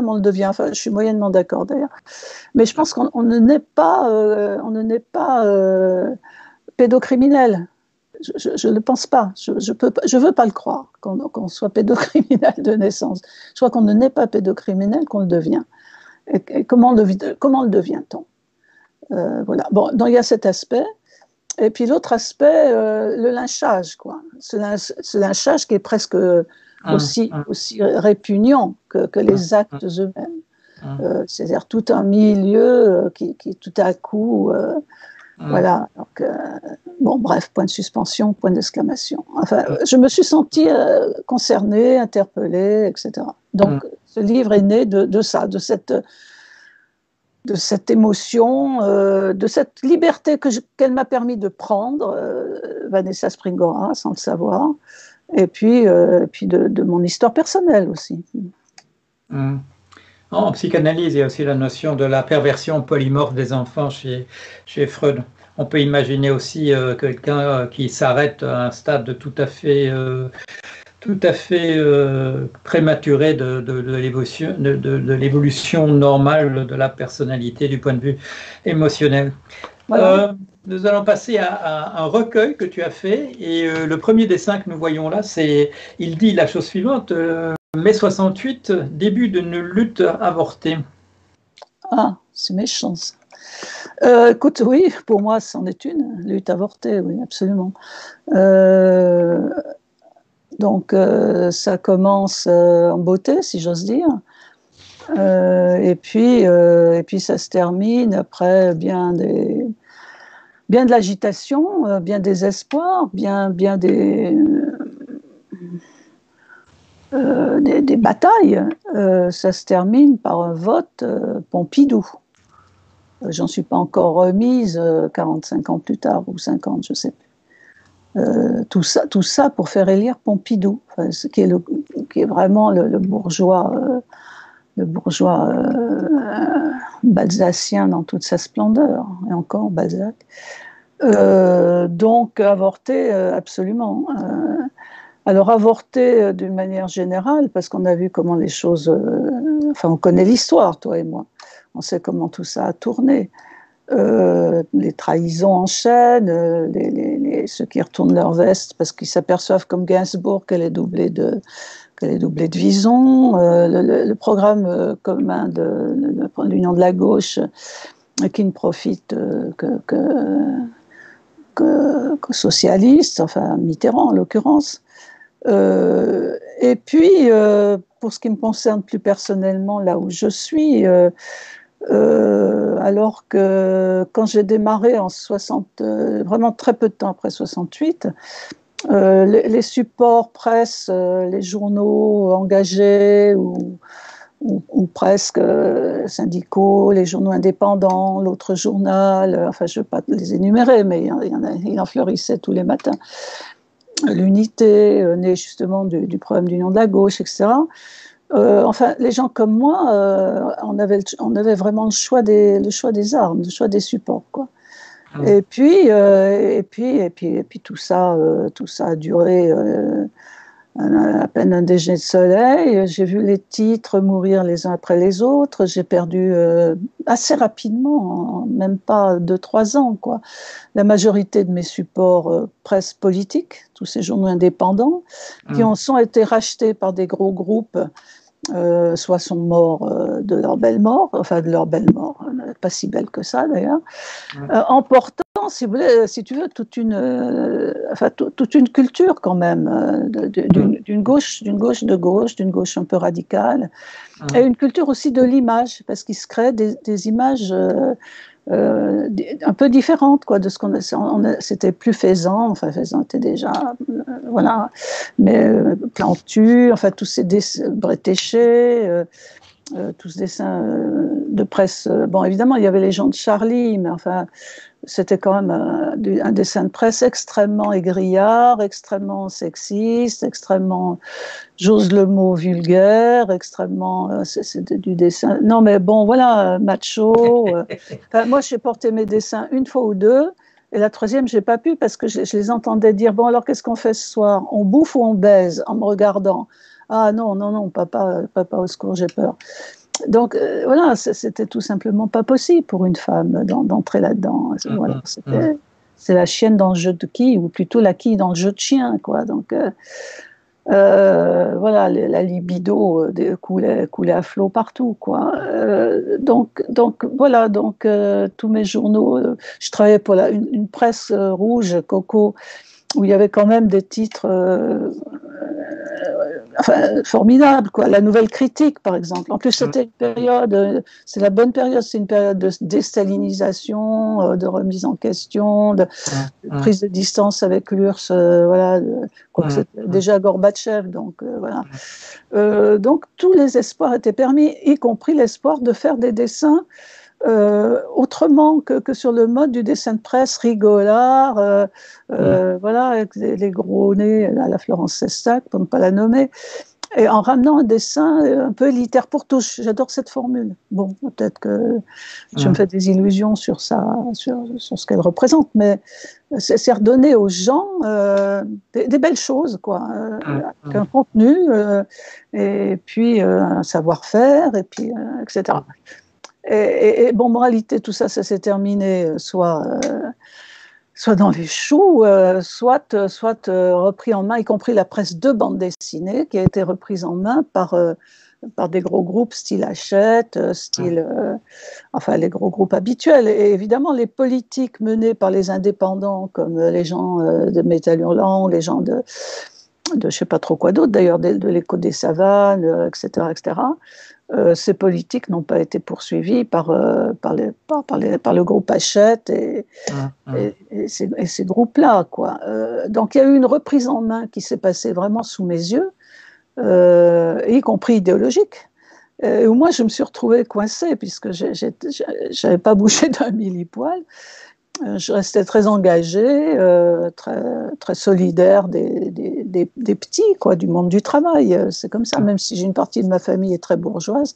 on le devient. Enfin, je suis moyennement d'accord d'ailleurs. Mais je pense qu'on ne naît pas, pédocriminel. Je ne le pense pas. Je veux pas le croire qu'on soit pédocriminel de naissance. Je crois qu'on ne naît pas pédocriminel, qu'on le devient. Et comment le devient-on? Voilà. Bon, donc il y a cet aspect. Et puis l'autre aspect, le lynchage, quoi. Ce lynchage qui est presque aussi répugnant que les actes eux-mêmes. C'est-à-dire tout un milieu qui tout à coup, voilà. Donc, bon, bref, point de suspension, point d'exclamation. Enfin, je me suis sentie concernée, interpellée, etc. Donc, ce livre est né de ça, de cette émotion, de cette liberté qu'elle m'a permis de prendre, Vanessa Springora, sans le savoir, et puis de mon histoire personnelle aussi. En psychanalyse, il y a aussi la notion de la perversion polymorphe des enfants chez Freud. On peut imaginer aussi quelqu'un qui s'arrête à un stade tout à fait prématuré de l'évolution normale de la personnalité du point de vue émotionnel. Voilà. Nous allons passer à un recueil que tu as fait, et le premier dessin que nous voyons là, il dit la chose suivante, mai 68, début d'une lutte avortée. Ah, c'est méchant ça. Écoute, oui, pour moi, c'en est une lutte avortée, oui, absolument. Donc, ça commence en beauté, si j'ose dire. Et puis, ça se termine après bien de l'agitation, bien des espoirs, bien des batailles. Ça se termine par un vote Pompidou. J'en suis pas encore remise 45 ans plus tard, ou 50, je sais plus. Tout ça pour faire élire Pompidou, qui est vraiment le bourgeois balzacien dans toute sa splendeur, et encore Balzac. Donc avorter, absolument. Alors avorter d'une manière générale, parce qu'on a vu comment les choses... on connaît l'histoire, toi et moi. On sait comment tout ça a tourné. Les trahisons enchaînent, ceux qui retournent leur veste parce qu'ils s'aperçoivent comme Gainsbourg qu'elle est doublée de Vison, le programme commun de l'Union de la gauche qui ne profite que socialistes, enfin Mitterrand en l'occurrence. Et puis, pour ce qui me concerne plus personnellement, là où je suis, alors que quand j'ai démarré en 60, vraiment très peu de temps après 68, les supports presse, les journaux engagés ou presque syndicaux, les journaux indépendants, l'autre journal, enfin je ne vais pas les énumérer, mais il en fleurissait tous les matins. L'unité, née justement du problème d'union de la gauche, etc. Enfin, les gens comme moi, on avait vraiment le choix des armes, le choix des supports, quoi. Et puis tout ça a duré à peine un déjeuner de soleil. J'ai vu les titres mourir les uns après les autres. J'ai perdu assez rapidement, même pas 2-3 ans, quoi, la majorité de mes supports presse politique, tous ces journaux indépendants, qui ont été rachetés par des gros groupes. Soit sont morts de leur belle mort, pas si belle que ça d'ailleurs, emportant, si tu veux, toute une culture quand même, d'une gauche de gauche, d'une gauche un peu radicale, et une culture aussi de l'image, parce qu'il se crée des images un peu différentes, quoi, de ce qu'on c'était plus Faisan était déjà voilà, mais Plantu, enfin tous ces dessins, Bretéché, tous ces dessins de presse. Bon, évidemment, il y avait les gens de Charlie, mais enfin, c'était quand même un dessin de presse extrêmement égrillard, extrêmement sexiste, extrêmement, j'ose le mot, vulgaire, extrêmement... c'était du dessin... Non, mais bon, voilà, macho. Enfin, moi, j'ai porté mes dessins une fois ou deux, et la troisième, j'ai pas pu parce que je les entendais dire « Bon, alors, qu'est-ce qu'on fait ce soir? On bouffe ou on baise ?» en me regardant. « Ah non, papa, au secours, j'ai peur. » Donc voilà, c'était tout simplement pas possible pour une femme d'entrer là-dedans. Voilà, c'est la chienne dans le jeu de quilles, ou plutôt la quille dans le jeu de chien, quoi. Donc voilà, la libido coulait à flot partout, quoi. Donc voilà, tous mes journaux, je travaillais pour une presse rouge, Coco, où il y avait quand même des titres formidables, quoi. La Nouvelle Critique, par exemple. En plus, c'était une période, c'est la bonne période, c'est une période de déstalinisation, de remise en question, de prise de distance avec l'URSS, voilà, quoique c'était déjà Gorbatchev, donc voilà. Donc tous les espoirs étaient permis, y compris l'espoir de faire des dessins autrement que sur le mode du dessin de presse rigolard, voilà, avec les gros nez à la Florence Sestac, pour ne pas la nommer. Et en ramenant un dessin un peu élitaire pour tous. J'adore cette formule. Bon, peut-être que je me fais des illusions sur ce qu'elle représente, mais c'est redonner aux gens des belles choses, quoi, un contenu, et puis un savoir-faire, et puis etc. Et bon, moralité, tout ça, ça s'est terminé soit dans les choux, soit repris en main, y compris la presse de bande dessinée, qui a été reprise en main par des gros groupes style Hachette, enfin les gros groupes habituels. Et évidemment, les politiques menées par les indépendants, comme les gens de Métal Hurlant, les gens de je ne sais pas trop quoi d'autre, d'ailleurs, de l'Écho des Savanes, etc., etc., ces politiques n'ont pas été poursuivies par le groupe Hachette et ces groupes-là, quoi. Donc il y a eu une reprise en main qui s'est passée vraiment sous mes yeux, y compris idéologique, où moi je me suis retrouvée coincée puisque je n'avais pas bougé d'un millipoil. Je restais très engagée, très solidaire des petits, quoi, du monde du travail. C'est comme ça, même si j'ai une partie de ma famille est très bourgeoise.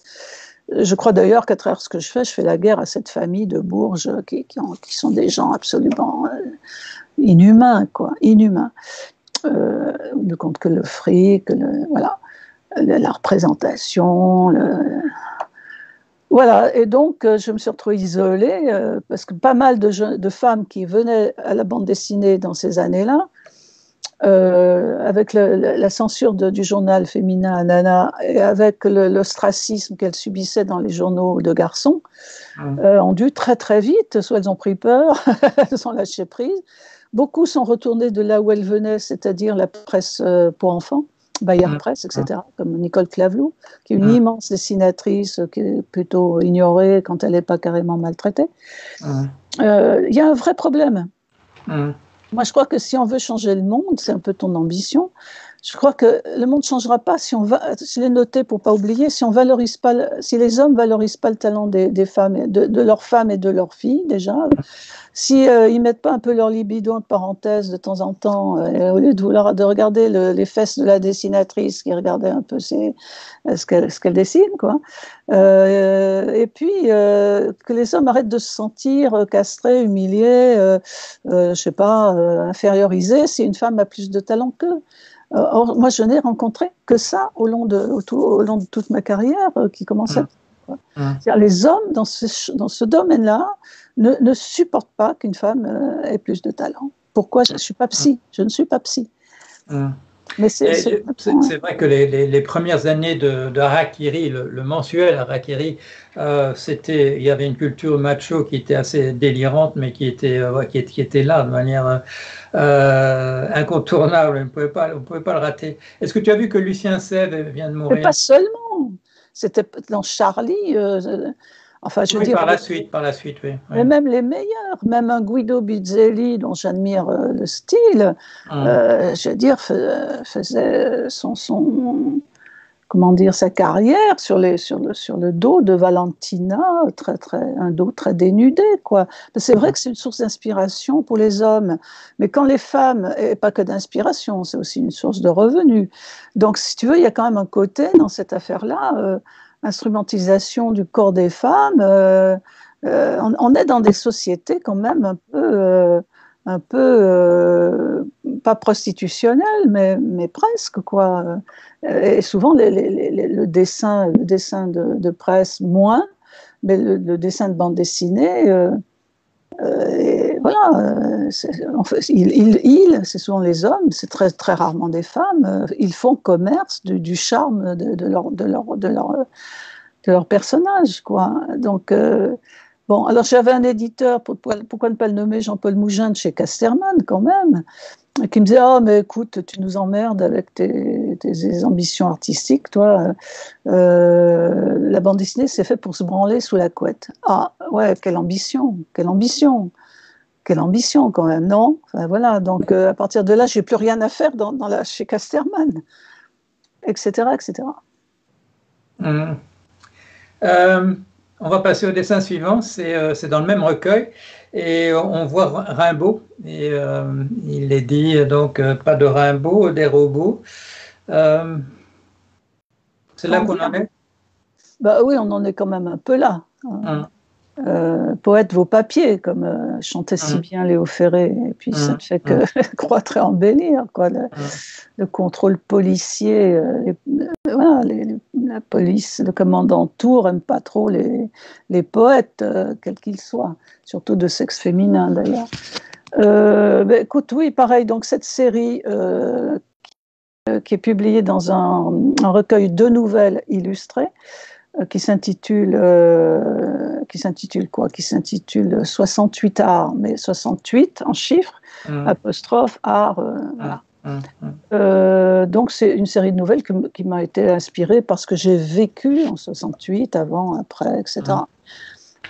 Je crois d'ailleurs qu'à travers ce que je fais la guerre à cette famille de bourges qui sont des gens absolument inhumains, quoi, inhumains. Ne compte que le fric, voilà, la représentation, Voilà, et donc je me suis retrouvée isolée parce que pas mal de femmes qui venaient à la bande dessinée dans ces années-là, avec la censure du journal féminin Anana et avec l'ostracisme qu'elles subissaient dans les journaux de garçons, ont dû très très vite, soit elles ont pris peur, elles ont lâché prise. Beaucoup sont retournées de là où elles venaient, c'est-à-dire la presse pour enfants, Bayard Presse, etc., comme Nicole Clavelou, qui est une immense dessinatrice, qui est plutôt ignorée quand elle n'est pas carrément maltraitée. Il y a un vrai problème. Moi, je crois que si on veut changer le monde, c'est un peu ton ambition, je crois que le monde ne changera pas si je l'ai noté pour ne pas oublier, si les hommes ne valorisent pas le talent des femmes, de leurs femmes et de leurs filles, déjà. Si ils mettent pas un peu leur libido en parenthèse de temps en temps, au lieu de regarder les fesses de la dessinatrice, qui regardait un peu ce qu'elle dessine, quoi. Et puis que les hommes arrêtent de se sentir castrés, humiliés, je sais pas, infériorisés si une femme a plus de talent qu'eux. Or, moi, je n'ai rencontré que ça au long de toute ma carrière qui commençait. Les hommes dans ce domaine-là ne supportent pas qu'une femme ait plus de talent. Pourquoi? Je ne suis pas psy. Je ne suis pas psy. Mais c'est vrai que les premières années de Harakiri, le mensuel Harakiri, il y avait une culture macho qui était assez délirante, mais qui était là de manière incontournable. On ne pouvait pas le rater. Est-ce que tu as vu que Lucien Sèvres vient de mourir? Mais pas seulement. C'était dans Charlie. Enfin, je veux dire, par la suite, oui. Mais même les meilleurs, même un Guido Bizzelli, dont j'admire le style, je veux dire, faisait sa carrière sur le dos de Valentina, un dos très dénudé, quoi. C'est vrai que c'est une source d'inspiration pour les hommes, mais quand les femmes, et pas que d'inspiration, c'est aussi une source de revenus. Donc, si tu veux, il y a quand même un côté dans cette affaire-là, instrumentalisation du corps des femmes. On est dans des sociétés quand même un peu pas prostitutionnelles, mais presque, quoi. Et souvent le dessin de presse moins, mais le dessin de bande dessinée. Voilà, c'est souvent les hommes, c'est très très rarement des femmes. Ils font commerce du charme de leur personnage, quoi. Donc bon, alors j'avais un éditeur, pourquoi ne pas le nommer, Jean-Paul Mougin de chez Casterman quand même, qui me disait: oh mais écoute, tu nous emmerdes avec tes ambitions artistiques, toi. La bande dessinée, c'est fait pour se branler sous la couette. Ah ouais, quelle ambition quand même, non? Enfin, voilà, donc à partir de là, j'ai plus rien à faire chez Casterman, etc., etc. On va passer au dessin suivant, c'est dans le même recueil, et on voit Rimbaud, et il est dit donc pas de Rimbaud, des robots. C'est là qu'on en est? Bah oui, on en est quand même un peu là. Poète vos papiers, comme chantait si bien Léo Ferré. Et puis ça ne fait que croître et embellir, quoi. Le contrôle policier, voilà, la police, le commandant Tour n'aime pas trop les poètes, quels qu'ils soient, surtout de sexe féminin d'ailleurs. Ben, écoute, oui, pareil, donc cette série qui est publiée dans un recueil de nouvelles illustrées, qui s'intitule quoi? Qui s'intitule 68 arts, mais 68 en chiffres, apostrophe art, voilà. Donc c'est une série de nouvelles qui m'a été inspirée parce que j'ai vécu en 68, avant, après, etc.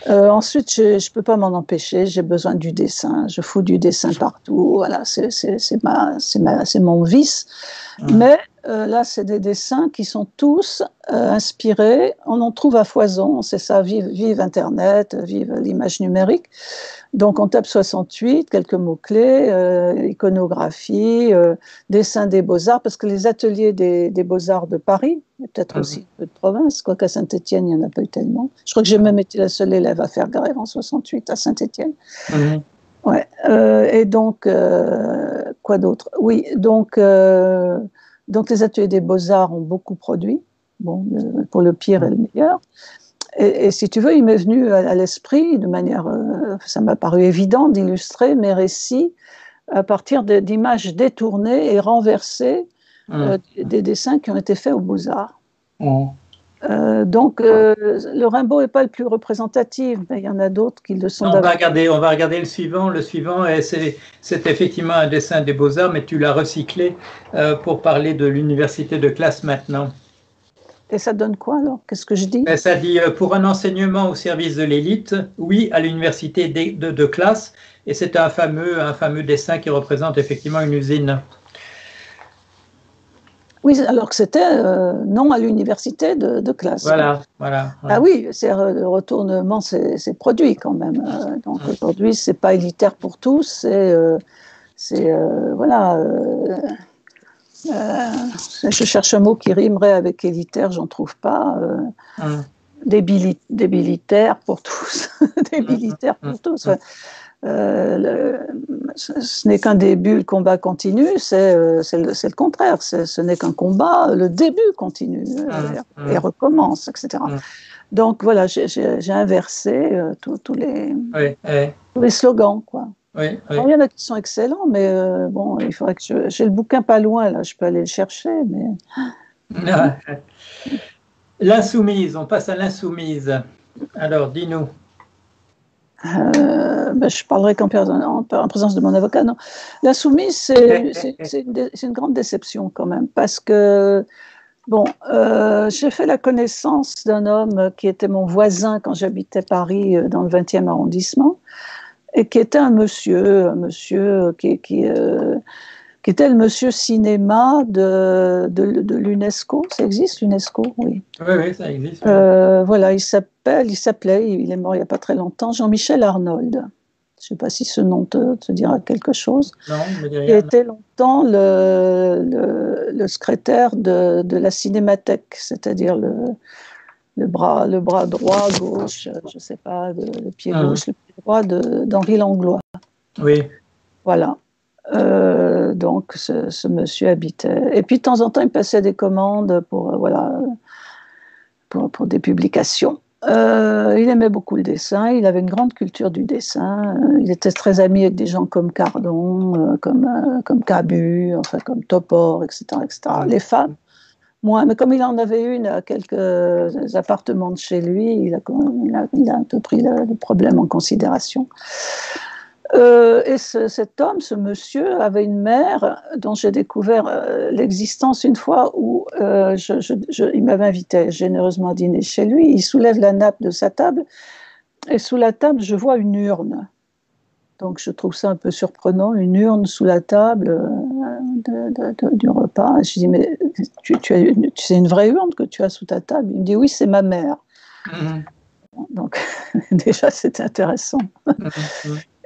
Ensuite, je ne peux pas m'en empêcher, j'ai besoin du dessin, je fous du dessin partout, voilà, c'est mon vice. Mais là, c'est des dessins qui sont tous inspirés, on en trouve à foison, c'est ça, vive Internet, vive l'image numérique. Donc on tape 68, quelques mots-clés, iconographie, dessin des beaux-arts, parce que les ateliers des beaux-arts de Paris, et peut-être aussi un peu de province, quoiqu'à Saint-Étienne, il n'y en a pas eu tellement. Je crois que j'ai même été la seule élève à faire grève en 68 à Saint-Étienne. Ouais. Et donc, quoi d'autre? Oui, donc les ateliers des beaux-arts ont beaucoup produit, bon, pour le pire et le meilleur. Et si tu veux, il m'est venu à l'esprit, de manière, ça m'a paru évident, d'illustrer mes récits à partir d'images détournées et renversées des dessins qui ont été faits aux Beaux-Arts. Donc, le Rimbaud n'est pas le plus représentatif, mais il y en a d'autres qui le sont. On va regarder le suivant. Le suivant, c'est effectivement un dessin des Beaux-Arts, mais tu l'as recyclé pour parler de l'université de classe maintenant. Et ça donne quoi alors? Qu'est-ce que je dis? Ça dit pour un enseignement au service de l'élite, oui, à l'université de classe. Et c'est un fameux dessin qui représente effectivement une usine. Oui, alors que c'était non à l'université de classe. Voilà. Ah oui, le retournement, c'est produit quand même. Donc aujourd'hui, c'est pas élitaire pour tous. Voilà. Je cherche un mot qui rimerait avec élitaire, j'en trouve pas. Débilitaire pour tous. Débilitaire pour tous. Ouais. Ce n'est qu'un début, le combat continue, c'est le contraire, ce n'est qu'un combat, le début continue et recommence, etc. Donc voilà, j'ai inversé tous les slogans, quoi. Oui. Alors, il y en a qui sont excellents, mais bon, il faudrait que j'ai le bouquin pas loin, là, je peux aller le chercher, mais... L'insoumise, on passe à l'insoumise. Alors, dis-nous. Je parlerai en présence de mon avocat. Non. L'insoumise, c'est une grande déception quand même, parce que, bon, j'ai fait la connaissance d'un homme qui était mon voisin quand j'habitais Paris, dans le 20e arrondissement, et qui était un monsieur qui était le monsieur cinéma de l'UNESCO. Ça existe, l'UNESCO? Oui. Oui, ça existe. Voilà, il s'appelait, il est mort il n'y a pas très longtemps, Jean-Michel Arnold. Je ne sais pas si ce nom te dira quelque chose. Non, mais dis rien. Il était longtemps le secrétaire de la Cinémathèque, c'est-à-dire le bras droit, gauche, je ne sais pas, le pied gauche, le pied droit d'Henri Langlois. Oui. Voilà. Donc, ce monsieur habitait. Et puis, de temps en temps, il passait des commandes pour des publications. Il aimait beaucoup le dessin, il avait une grande culture du dessin. Il était très ami avec des gens comme Cardon, comme Cabu, enfin, comme Topor, etc. Les femmes, moins. Mais comme il en avait une à quelques appartements de chez lui, il a un peu pris le problème en considération. Et cet homme, ce monsieur, avait une mère dont j'ai découvert l'existence une fois où il m'avait invité généreusement à dîner chez lui. Il soulève la nappe de sa table et sous la table, je vois une urne. Donc je trouve ça un peu surprenant, une urne sous la table du repas. Je dis, mais c'est une vraie urne que tu as sous ta table? Il me dit, oui, c'est ma mère. Donc déjà, c'était intéressant.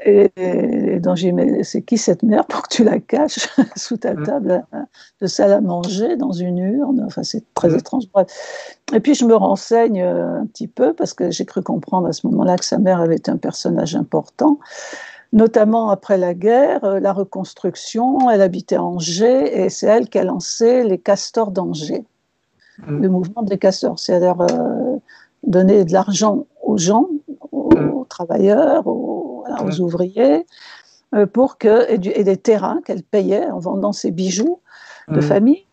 Et donc j'ai dit, mais c'est qui cette mère pour que tu la caches sous ta table? de salle à manger dans une urne. Enfin, c'est très étrange. Bref. Et puis, je me renseigne un petit peu parce que j'ai cru comprendre à ce moment-là que sa mère avait été un personnage important, notamment après la guerre, la reconstruction. Elle habitait à Angers et c'est elle qui a lancé les Castors d'Angers, le mouvement des Castors, c'est-à-dire donner de l'argent aux gens, aux travailleurs, aux ouvriers, et des terrains qu'elle payait en vendant ses bijoux de famille,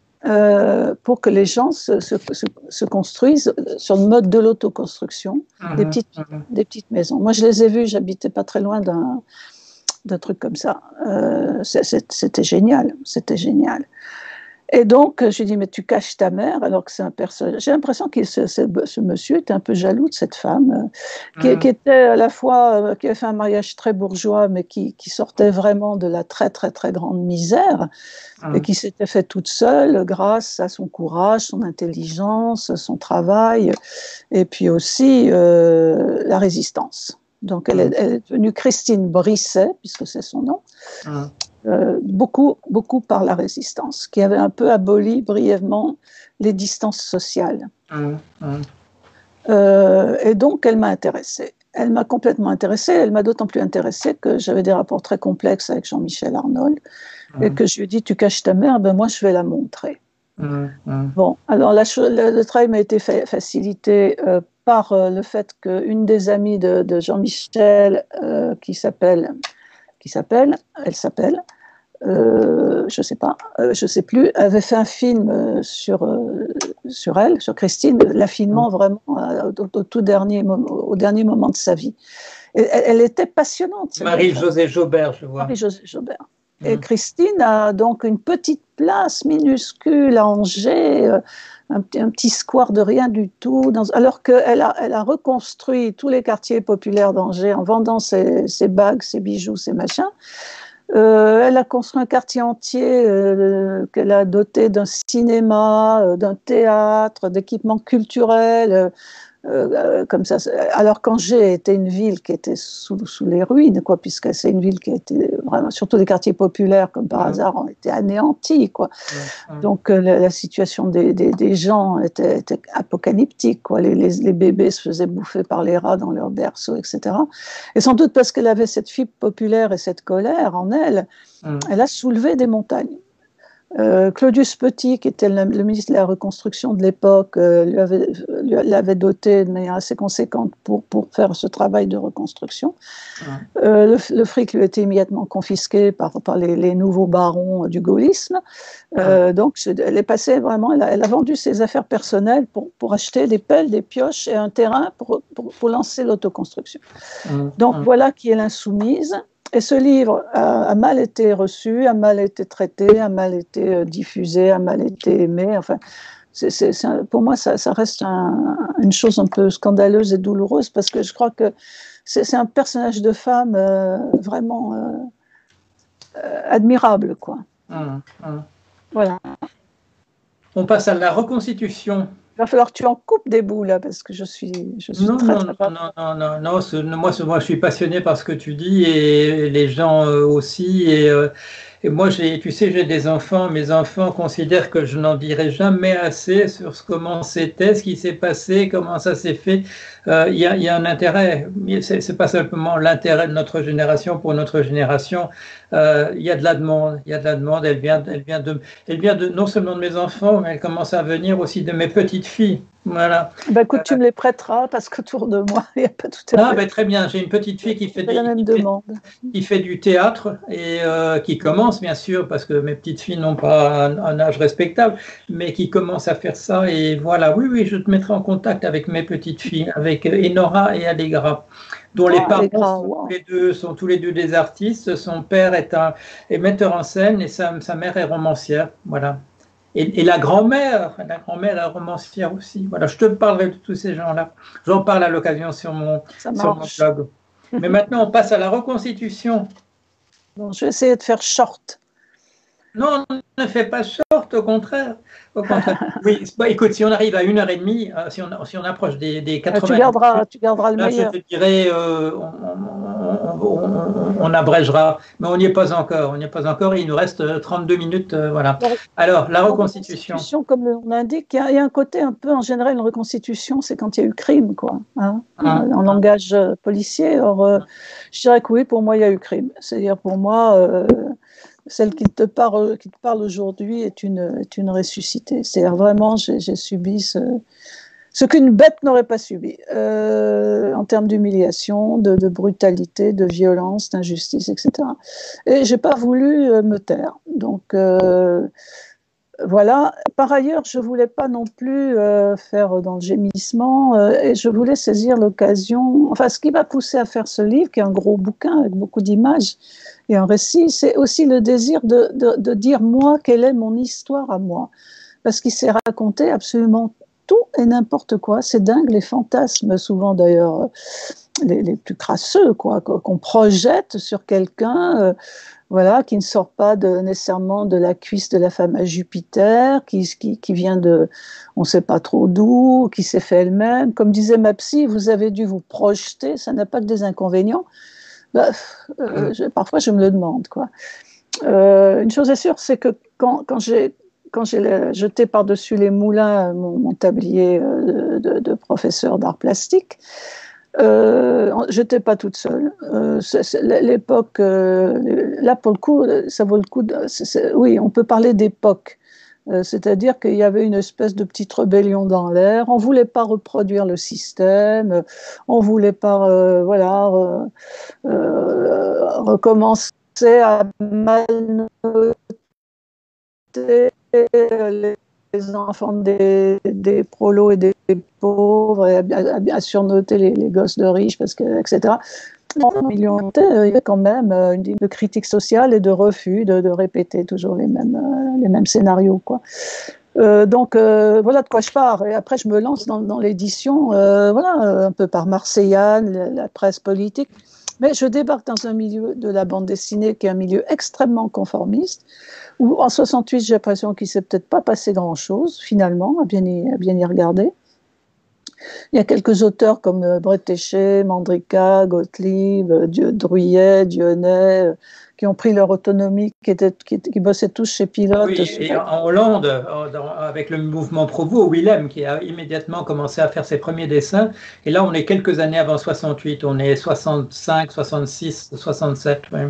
pour que les gens se construisent sur le mode de l'autoconstruction, des petites maisons. Moi, je les ai vues, j'habitais pas très loin d'un truc comme ça. C'était génial, c'était génial. Et donc, je lui dis, mais tu caches ta mère, alors que c'est un personnage. J'ai l'impression que ce monsieur était un peu jaloux de cette femme, qui était à la fois, qui avait fait un mariage très bourgeois, mais qui sortait vraiment de la très, très, très grande misère, et qui s'était fait toute seule grâce à son courage, son intelligence, son travail, et puis aussi la résistance. Donc, elle est devenue Christine Brisset, puisque c'est son nom. Beaucoup par la résistance, qui avait un peu aboli brièvement les distances sociales. Et donc, elle m'a intéressée. Elle m'a complètement intéressée. Elle m'a d'autant plus intéressée que j'avais des rapports très complexes avec Jean-Michel Arnold et que je lui ai dit, tu caches ta mère, ben moi, je vais la montrer. Bon, alors le travail m'a été facilité par le fait qu'une des amies de Jean-Michel, je sais plus, avait fait un film sur elle, sur Christine, l'affinement vraiment au dernier moment de sa vie. Et elle était passionnante. Marie-Josée Jaubert, je vois. Marie-Josée Jaubert. Et Christine a donc une petite place minuscule à Angers, un petit square de rien du tout, alors qu'elle a reconstruit tous les quartiers populaires d'Angers en vendant ses bagues, ses bijoux, ses machins. Elle a construit un quartier entier qu'elle a doté d'un cinéma, d'un théâtre, d'équipements culturels, comme ça. Alors qu'Angers était une ville qui était sous les ruines, quoi, puisque c'est une ville qui a été vraiment, surtout les quartiers populaires, comme par hasard, ont été anéantis, quoi. Donc la situation des gens était apocalyptique, quoi. Les bébés se faisaient bouffer par les rats dans leur berceau, etc. Et sans doute parce qu'elle avait cette fibre populaire et cette colère en elle, elle a soulevé des montagnes. Claudius Petit, qui était le ministre de la Reconstruction de l'époque, l'avait doté de manière assez conséquente pour faire ce travail de reconstruction. Le fric lui a été immédiatement confisqué par les nouveaux barons du gaullisme. Donc, elle est passée vraiment, elle a vendu ses affaires personnelles pour acheter des pelles, des pioches et un terrain pour lancer l'autoconstruction. Donc, voilà qui est l'insoumise. Et ce livre a mal été reçu, a mal été traité, a mal été diffusé, a mal été aimé. Enfin, pour moi, ça reste une chose un peu scandaleuse et douloureuse parce que je crois que c'est un personnage de femme vraiment admirable, quoi. Voilà. On passe à la reconstitution. Il va falloir que tu en coupes des bouts, là, parce que je suis non, moi je suis passionné par ce que tu dis et les gens aussi. Et moi, tu sais, j'ai des enfants. Mes enfants considèrent que je n'en dirai jamais assez sur comment c'était, ce qui s'est passé, comment ça s'est fait. Il y a un intérêt. C'est pas simplement l'intérêt de notre génération pour notre génération. Il y a de la demande. Il y a de la demande. Elle vient de non seulement de mes enfants, mais elle commence à venir aussi de mes petites filles. Voilà. Ben écoute, tu me les prêteras parce qu'autour de moi, il n'y a pas tout à fait. Ah, ben très bien. J'ai une petite fille qui fait du théâtre et qui commence, bien sûr, parce que mes petites filles n'ont pas un âge respectable, mais qui commence à faire ça. Et voilà, oui, je te mettrai en contact avec mes petites filles, avec Enora et Allegra, dont les parents sont tous les deux des artistes. Son père est metteur en scène et sa mère est romancière. Voilà. Et la grand-mère est romancière aussi. Voilà, je te parlerai de tous ces gens-là. J'en parle à l'occasion sur mon blog. Mais maintenant, on passe à la reconstitution. Bon, je vais essayer de faire short. Non, ne fais pas short. porte, au contraire. Au contraire. Oui, bah, écoute, si on arrive à 1h30, si on approche des 80 tu garderas le là, je meilleur. te dirais, on abrégera, mais on n'y est pas encore. On n'y est pas encore. Il nous reste 32 minutes. Voilà. Alors, la reconstitution. Comme on l'indique, il y a un côté un peu, en général, une reconstitution, c'est quand il y a eu crime, quoi, hein, en langage policier. Or, je dirais que oui, pour moi, il y a eu crime. C'est-à-dire, pour moi, celle qui te parle aujourd'hui est une ressuscitée. C'est-à-dire, vraiment, j'ai subi ce qu'une bête n'aurait pas subi, en termes d'humiliation, de brutalité, de violence, d'injustice, etc. Et j'ai pas voulu me taire. Donc, voilà. Par ailleurs, je voulais pas non plus faire dans le gémissement, et je voulais saisir l'occasion. Enfin, ce qui m'a poussé à faire ce livre, qui est un gros bouquin avec beaucoup d'images et un récit, c'est aussi le désir de dire, moi, quelle est mon histoire à moi. Parce qu'il s'est raconté absolument tout et n'importe quoi. C'est dingue, les fantasmes, souvent d'ailleurs les plus crasseux, quoi, qu'on projette sur quelqu'un, voilà, qui ne sort pas nécessairement de la cuisse de la femme à Jupiter, qui vient de, on ne sait pas trop d'où, qui s'est fait elle-même. Comme disait ma psy, vous avez dû vous projeter, ça n'a pas que des inconvénients. Bah, parfois, je me le demande, quoi. Une chose est sûre, c'est que quand j'ai jeté par-dessus les moulins mon tablier de professeur d'art plastique, je n'étais pas toute seule. L'époque, là pour le coup, ça vaut le coup. Oui, on peut parler d'époque. C'est-à-dire qu'il y avait une espèce de petite rébellion dans l'air. On ne voulait pas reproduire le système. On ne voulait pas, recommencer à malnoter les enfants des prolos et des pauvres, et à surnoter les gosses de riches, etc. Il y avait quand même une ligne de critique sociale et de refus de répéter toujours les mêmes scénarios, quoi. Donc voilà de quoi je pars. Et après, je me lance dans l'édition, un peu par Marseillane, la presse politique. Mais je débarque dans un milieu de la bande dessinée qui est un milieu extrêmement conformiste, où en 68, j'ai l'impression qu'il ne s'est peut-être pas passé grand-chose, finalement, à bien y regarder. Il y a quelques auteurs comme Bretéché, Mandrika, Gottlieb, Druyet, Dionnet, qui ont pris leur autonomie, qui bossaient tous chez Pilote. Oui, et en Hollande, avec le mouvement Provo, Willem, qui a immédiatement commencé à faire ses premiers dessins. Et là, on est quelques années avant 68, on est 65, 66, 67. Ouais.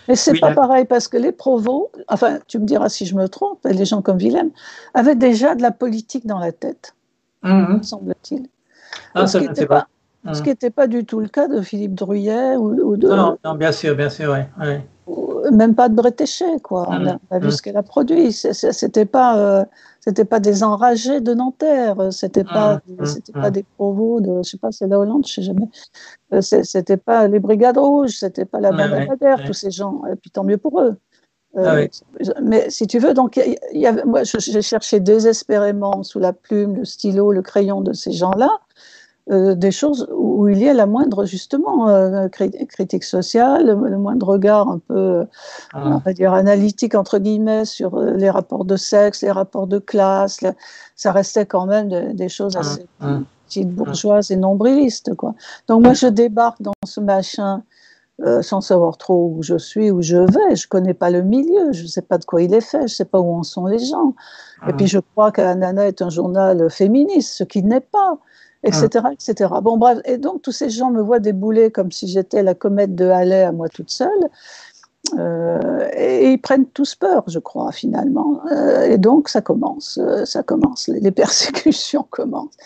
Mais c'est pas pareil, parce que les Provo, enfin, tu me diras si je me trompe, les gens comme Willem, avaient déjà de la politique dans la tête, semble-t-il. Ce qui n'était pas du tout le cas de Philippe Druyet ou de... Non, bien sûr, oui. Même pas de Bretéché, quoi. On a vu ce qu'elle a produit. C'était pas des enragés de Nanterre. C'était pas des Provos de, je sais pas, c'est la Hollande, je sais jamais. C'était pas les Brigades Rouges, c'était pas la bande Abadère, tous ces gens. Et puis tant mieux pour eux. Mais si tu veux, donc moi, j'ai cherché désespérément sous la plume, le stylo, le crayon de ces gens-là. Des choses où il y a la moindre, justement, critique sociale, le moindre regard un peu, on va dire, analytique, entre guillemets, sur les rapports de sexe, les rapports de classe. Ça restait quand même des choses assez petites, bourgeoises et nombrilistes, quoi. Donc moi, je débarque dans ce machin sans savoir trop où je suis, où je vais. Je ne connais pas le milieu, je ne sais pas de quoi il est fait, je ne sais pas où en sont les gens. Et puis je crois qu'Anana est un journal féministe, ce qui n'est pas. Etc., etc. Bon, bref, et donc tous ces gens me voient débouler comme si j'étais la comète de Halley à moi toute seule, et ils prennent tous peur, je crois, finalement. Et donc ça commence, les persécutions commencent.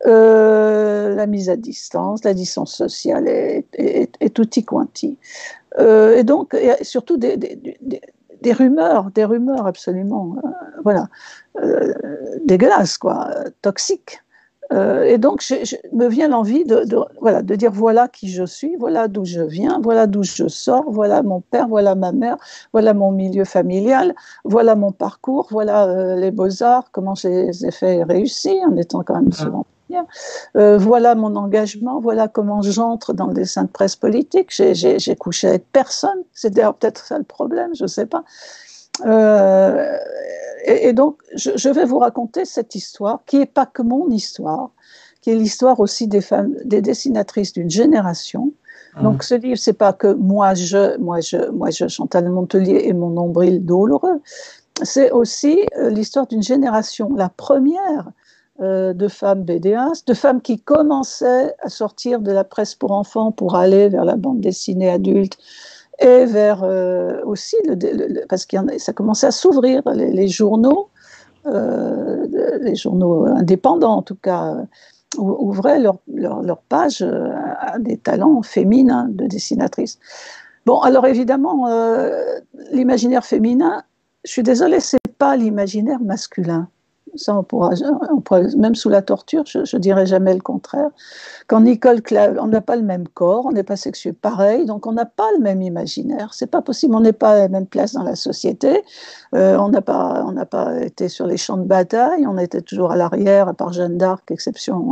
La mise à distance, la distance sociale et tutti quanti. Et donc, et surtout des rumeurs absolument, dégueulasses, quoi, toxiques. Et donc, me vient l'envie de dire voilà qui je suis, voilà d'où je viens, voilà d'où je sors, voilà mon père, voilà ma mère, voilà mon milieu familial, voilà mon parcours, voilà les beaux-arts, comment je les ai fait réussir en étant quand même souvent bien. Voilà mon engagement, voilà comment j'entre dans le dessin de presse politique. J'ai couché avec personne, c'est d'ailleurs peut-être ça le problème, je ne sais pas. et donc, je vais vous raconter cette histoire qui n'est pas que mon histoire, qui est l'histoire aussi des femmes, des dessinatrices d'une génération. Donc, ce livre, c'est pas que moi, Chantal Montelier et mon nombril douloureux. C'est aussi l'histoire d'une génération, la première de femmes BDistes, de femmes qui commençaient à sortir de la presse pour enfants pour aller vers la bande dessinée adulte et vers aussi, parce que ça commençait à s'ouvrir, les journaux indépendants en tout cas, ouvraient leur page à des talents féminins de dessinatrices. Bon, alors évidemment, l'imaginaire féminin, je suis désolée, c'est pas l'imaginaire masculin. Ça, on pourra, même sous la torture, je dirais jamais le contraire. Quand Nicole Clave, on n'a pas le même corps, on n'est pas sexué pareil, donc on n'a pas le même imaginaire. C'est pas possible, on n'est pas à la même place dans la société. On n'a pas été sur les champs de bataille, on était toujours à l'arrière, à part Jeanne d'Arc, exception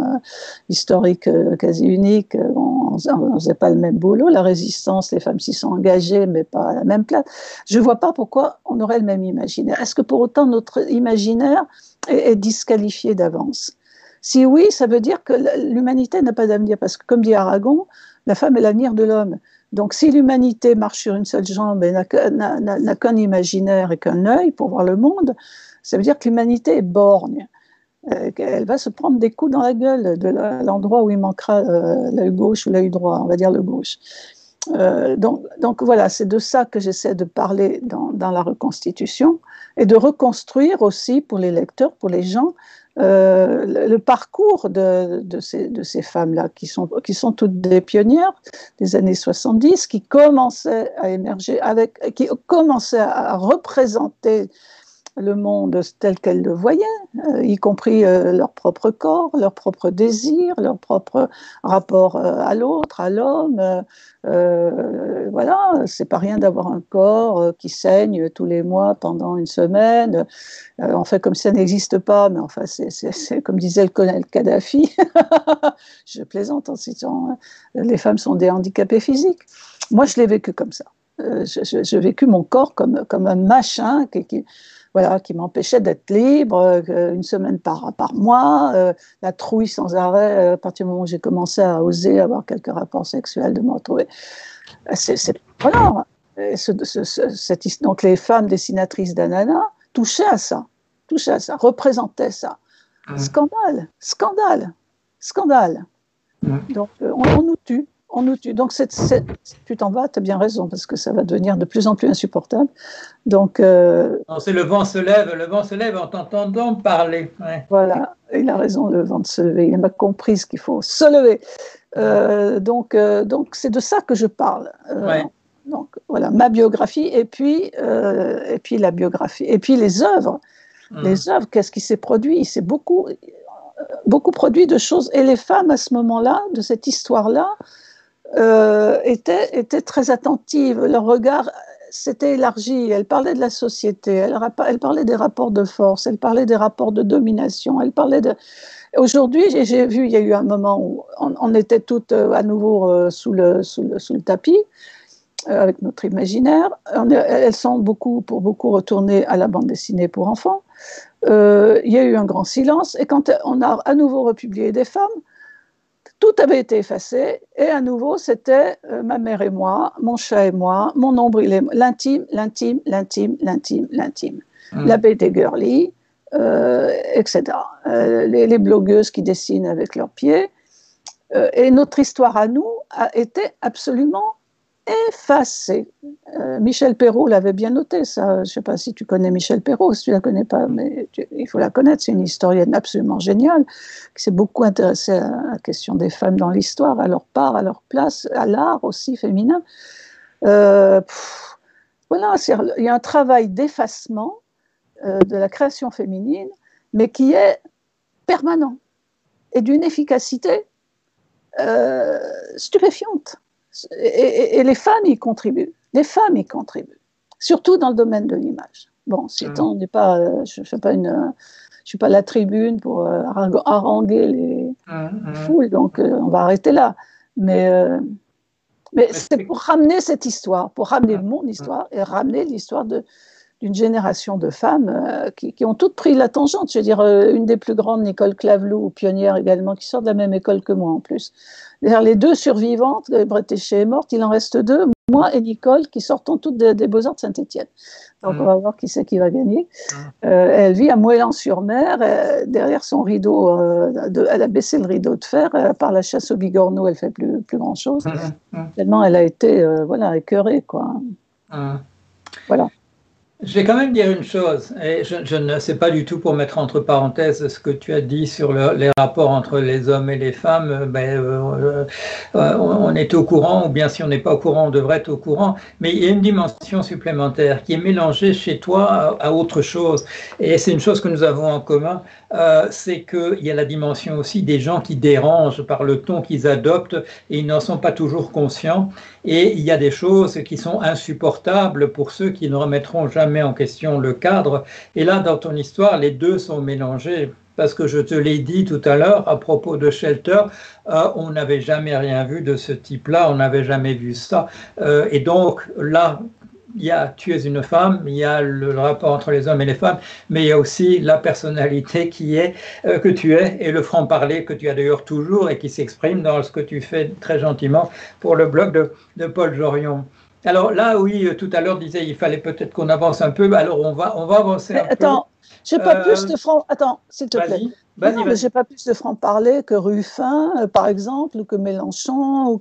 historique quasi unique. On ne faisait pas le même boulot. La résistance, les femmes s'y sont engagées, mais pas à la même place. Je ne vois pas pourquoi on aurait le même imaginaire. Est-ce que pour autant notre imaginaire est disqualifié d'avance? Si oui, ça veut dire que l'humanité n'a pas d'avenir, parce que comme dit Aragon, la femme est l'avenir de l'homme. Donc si l'humanité marche sur une seule jambe et n'a qu'un imaginaire et qu'un œil pour voir le monde, ça veut dire que l'humanité est borgne. Elle va se prendre des coups dans la gueule de l'endroit où il manquera l'œil gauche ou l'œil droit, on va dire le gauche. Donc voilà, c'est de ça que j'essaie de parler dans la reconstitution et de reconstruire aussi pour les lecteurs, pour les gens, le parcours de ces femmes-là qui sont toutes des pionnières des années 70, qui commençaient à émerger, qui commençaient à représenter le monde tel qu'elles le voyaient, y compris leur propre corps, leur propre désir, leur propre rapport à l'autre, à l'homme. Voilà, c'est pas rien d'avoir un corps qui saigne tous les mois pendant une semaine. On fait comme si ça n'existe pas, mais enfin, c'est comme disait le colonel Kadhafi. Je plaisante en citant, les femmes sont des handicapés physiques. Moi, je l'ai vécu comme ça. J'ai vécu mon corps comme un machin qui m'empêchait d'être libre, une semaine par mois, la trouille sans arrêt, à partir du moment où j'ai commencé à oser avoir quelques rapports sexuels, de me retrouver. Voilà. Donc les femmes dessinatrices d'Anana touchaient à ça, représentaient ça. Scandale. Donc on nous tue. Donc, tu t'en vas, tu as bien raison, parce que ça va devenir de plus en plus insupportable. Donc, c'est le vent se lève en t'entendant parler. Ouais. Voilà, il a raison, le vent de se lever. Il m'a compris ce qu'il faut, se lever. Donc, c'est de ça que je parle. Ouais. Donc, voilà, ma biographie, et puis la biographie. Et puis les œuvres. Les œuvres, qu'est-ce qui s'est produit? Il s'est beaucoup produit de choses. Et les femmes, à ce moment-là, de cette histoire-là, étaient très attentives. Leur regard s'était élargi. Elles parlaient de la société, elles parlaient des rapports de force, elles parlaient des rapports de domination, elles parlaient de... Aujourd'hui, j'ai vu, il y a eu un moment où on était toutes à nouveau sous le tapis, avec notre imaginaire. Elles sont pour beaucoup retournées à la bande dessinée pour enfants. Il y a eu un grand silence, et quand on a à nouveau republié des femmes, tout avait été effacé, et à nouveau, c'était ma mère et moi, mon chat et moi, mon nombril et moi, l'intime. La BD girly, etc. Les blogueuses qui dessinent avec leurs pieds. Et notre histoire à nous a été absolument effacée. Michel Perrault l'avait bien noté, ça. Je ne sais pas si tu connais Michel Perrault, si tu ne la connais pas, mais il faut la connaître. C'est une historienne absolument géniale qui s'est beaucoup intéressée à la question des femmes dans l'histoire, à leur part, à leur place, à l'art aussi féminin. Voilà, il y a un travail d'effacement de la création féminine, mais qui est permanent et d'une efficacité stupéfiante. Et les femmes y contribuent. Surtout dans le domaine de l'image. Bon, si on n'est pas, je suis pas la tribune pour haranguer les foules, donc on va arrêter là. Mais c'est pour ramener cette histoire, pour ramener mon histoire et ramener l'histoire d'une génération de femmes qui ont toutes pris la tangente. Je veux dire, une des plus grandes, Nicole Claveloux, pionnière également, qui sort de la même école que moi en plus. Les deux survivantes, Bretéché est morte, il en reste deux, moi et Nicole, qui sortons toutes des Beaux-Arts de Saint-Étienne. Donc on va voir qui c'est qui va gagner. Elle vit à Moëlan-sur-Mer, derrière son rideau, elle a baissé le rideau de fer, à part la chasse au bigorneau, elle ne fait plus grand-chose. Tellement elle a été écœurée, quoi. Voilà. Je vais quand même dire une chose, et je ne sais pas du tout pour mettre entre parenthèses ce que tu as dit sur les rapports entre les hommes et les femmes. On est au courant, ou bien si on n'est pas au courant, on devrait être au courant, mais il y a une dimension supplémentaire qui est mélangée chez toi à autre chose, et c'est une chose que nous avons en commun, c'est qu'il y a la dimension aussi des gens qui dérangent par le ton qu'ils adoptent, et ils n'en sont pas toujours conscients, et il y a des choses qui sont insupportables pour ceux qui ne remettront jamais en question le cadre. Et là, dans ton histoire, les deux sont mélangés. Parce que je te l'ai dit tout à l'heure, à propos de Shelter, on n'avait jamais rien vu de ce type-là, on n'avait jamais vu ça. Et donc là, tu es une femme, il y a le rapport entre les hommes et les femmes, mais il y a aussi la personnalité que tu es et le franc-parler que tu as d'ailleurs toujours et qui s'exprime dans ce que tu fais très gentiment pour le blog de Paul Jorion. Alors là, oui, tout à l'heure, disait il fallait peut-être qu'on avance un peu. Alors on va avancer un peu. Attends, j'ai pas plus de franc. Attends, s'il te plaît. Vas-y. J'ai pas plus de franc-parler que Ruffin, par exemple, ou que Mélenchon,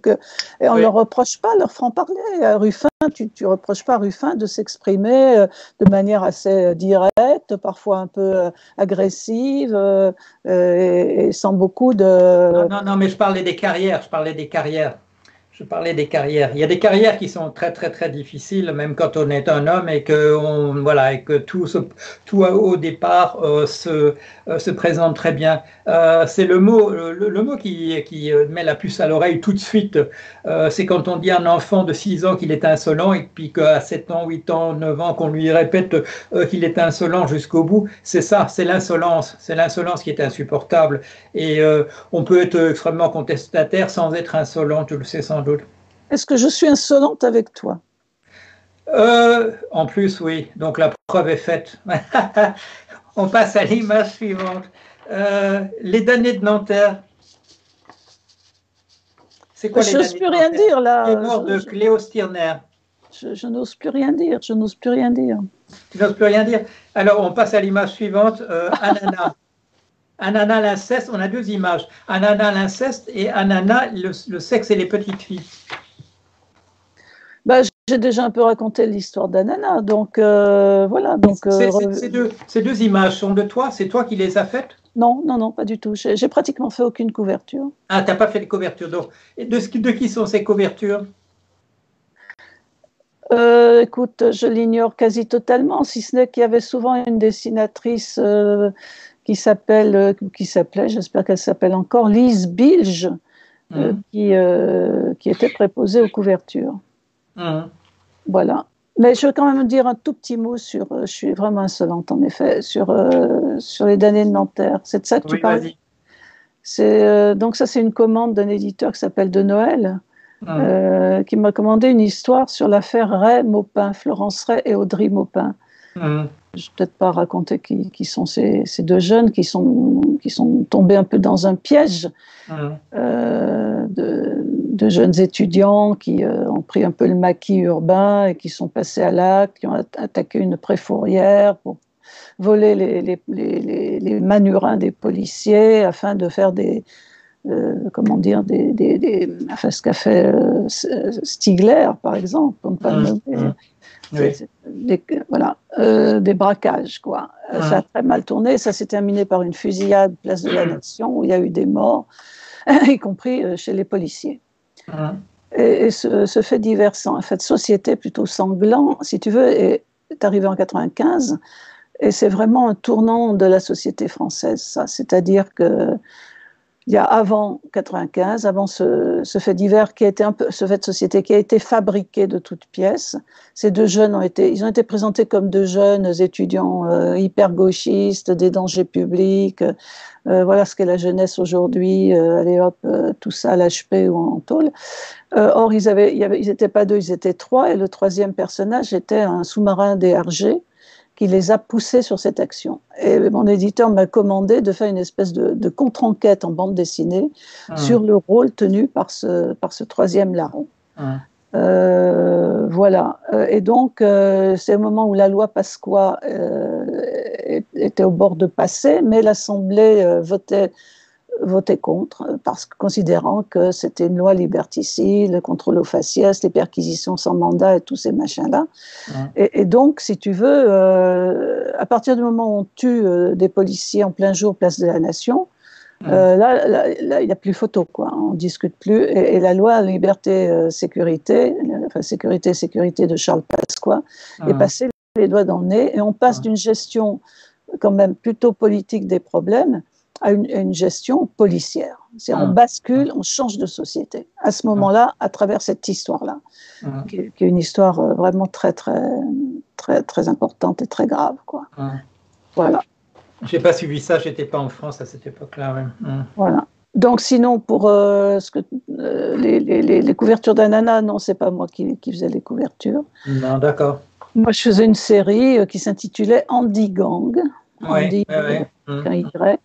et on leur reproche pas leur franc-parler. Ruffin, tu reproches pas à Ruffin de s'exprimer de manière assez directe, parfois un peu agressive, et sans beaucoup de. Non, mais je parlais des carrières. Je parlais des carrières. Il y a des carrières qui sont très, très, très difficiles, même quand on est un homme et que tout au départ se présente très bien. C'est le mot qui met la puce à l'oreille tout de suite. C'est quand on dit à un enfant de 6 ans qu'il est insolent et puis qu'à 7 ans, 8 ans, 9 ans, qu'on lui répète qu'il est insolent jusqu'au bout. C'est ça, c'est l'insolence. C'est l'insolence qui est insupportable. Et on peut être extrêmement contestataire sans être insolent, tu le sais sans doute. Est-ce que je suis insolente avec toi? En plus, oui. Donc la preuve est faite. On passe à l'image suivante. Les damnés de Nanterre. C'est quoi les damnés de Nanterre? Je n'ose plus rien dire là. Les morts de Cléo Stirner. Je n'ose plus rien dire. Je n'ose plus rien dire. Tu n'oses plus rien dire? Alors on passe à l'image suivante. Anana. Anana, l'inceste, on a deux images. Anana, l'inceste, et Anana, le sexe et les petites filles. J'ai déjà un peu raconté l'histoire d'Anana, donc voilà. Donc, ces deux images sont de toi? C'est toi qui les as faites? Non, pas du tout. J'ai pratiquement fait aucune couverture. Ah, tu n'as pas fait de couverture. Donc, de qui sont ces couvertures? Écoute, je l'ignore quasi totalement, si ce n'est qu'il y avait souvent une dessinatrice qui s'appelait, j'espère qu'elle s'appelle encore, Lise Bilge, qui était préposée aux couvertures. Voilà. Mais je veux quand même dire un tout petit mot sur, je suis vraiment insolente en effet, sur les damnés de Nanterre. C'est de ça que tu parles? Donc ça, c'est une commande d'un éditeur qui s'appelle De Noël, qui m'a commandé une histoire sur l'affaire Ray-Maupin, Florence Ray et Audrey Maupin. Je ne vais peut-être pas raconter qui sont ces deux jeunes qui sont tombés un peu dans un piège de jeunes étudiants qui ont pris un peu le maquis urbain et qui sont passés à l'acte, qui ont attaqué une préfourrière pour voler les manurins des policiers afin de faire enfin, ce qu'a fait Stigler, par exemple, pour ne pas le nommer. Des braquages, quoi. Ça a très mal tourné. Ça s'est terminé par une fusillade place de la Nation où il y a eu des morts, y compris chez les policiers. Et ce fait divers, un fait de société plutôt sanglant, si tu veux, est arrivé en 95, et c'est vraiment un tournant de la société française, ça. C'est-à-dire que il y a avant 95, avant ce fait divers qui a été ce fait de société qui a été fabriqué de toutes pièces. Ces deux jeunes ont été présentés comme deux jeunes étudiants hyper gauchistes, des dangers publics. Voilà ce qu'est la jeunesse aujourd'hui. Allez hop, tout ça à l'HP ou en tôle. Or, ils n'étaient pas deux, ils étaient trois, et le troisième personnage était un sous-marin des RG qui les a poussés sur cette action. Et mon éditeur m'a commandé de faire une espèce de contre-enquête en bande dessinée sur le rôle tenu par ce troisième larron. Voilà. Et donc, c'est au moment où la loi Pasqua était au bord de passer, mais l'Assemblée votait contre, considérant que c'était une loi liberticide, le contrôle au faciès, les perquisitions sans mandat et tous ces machins-là. Et donc, si tu veux, à partir du moment où on tue des policiers en plein jour, place de la Nation, là, il n'y a plus photo, quoi. On ne discute plus. Et la loi liberté-sécurité, sécurité de Charles Pasqua, est passée les doigts dans le nez, et on passe d'une gestion quand même plutôt politique des problèmes à une gestion policière. On bascule, on change de société. À ce moment-là, à travers cette histoire-là, qui est une histoire vraiment très, très, très, très importante et très grave, quoi. Voilà. Je n'ai pas suivi ça, je n'étais pas en France à cette époque-là. Voilà. Donc, sinon, pour les couvertures d'Anana, non, c'est pas moi qui faisais les couvertures. Non, d'accord. Moi, je faisais une série qui s'intitulait Andy Gang, Andy, avec un Y,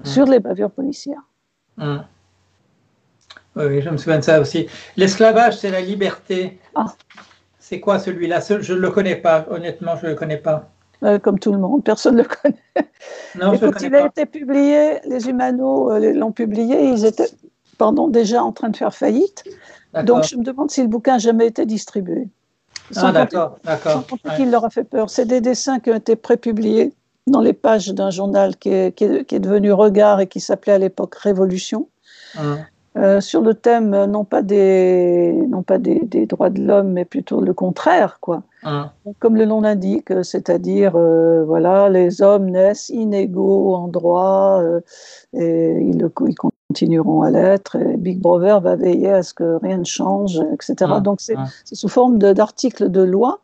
sur les bavures policières. Oui, je me souviens de ça aussi. L'esclavage, c'est la liberté. C'est quoi celui-là? Je ne le connais pas, honnêtement, je ne le connais pas. Comme tout le monde, personne ne le connaît. Non, écoute, il a été publié, les Humano l'ont publié, ils étaient déjà en train de faire faillite. Donc je me demande si le bouquin n'a jamais été distribué. D'accord. Sans compter qu'il leur a fait peur. C'est des dessins qui ont été prépubliés dans les pages d'un journal qui est devenu Regard et qui s'appelait à l'époque Révolution. Sur le thème non pas des droits de l'homme, mais plutôt le contraire, quoi. Comme le nom l'indique, c'est-à-dire voilà, les hommes naissent inégaux en droit et ils continueront à l'être, et Big Brother va veiller à ce que rien ne change, etc. Donc c'est sous forme d'articles de loi,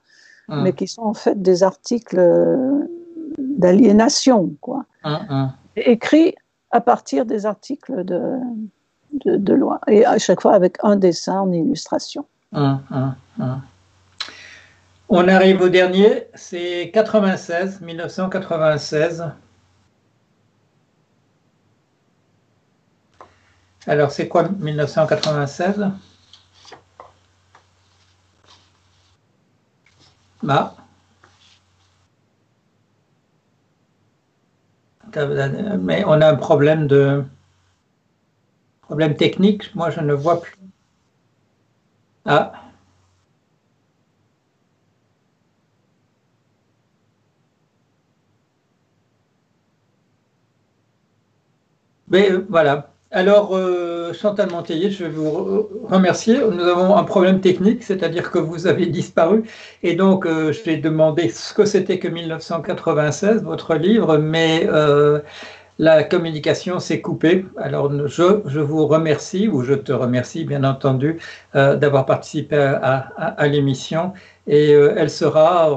mais qui sont en fait des articles d'aliénation, quoi. Écrits à partir des articles de loi, et à chaque fois avec un dessin en illustration. On arrive au dernier, c'est 1996. Alors, c'est quoi 1996? Mais on a un problème technique, moi je ne vois plus. Mais voilà. Alors, Chantal Monteiller, je vais vous remercier. Nous avons un problème technique, c'est-à-dire que vous avez disparu. Et donc, j'ai demandé ce que c'était que 1996, votre livre, mais la communication s'est coupée. Alors, je vous remercie, ou je te remercie, bien entendu, d'avoir participé à l'émission. Et elle sera,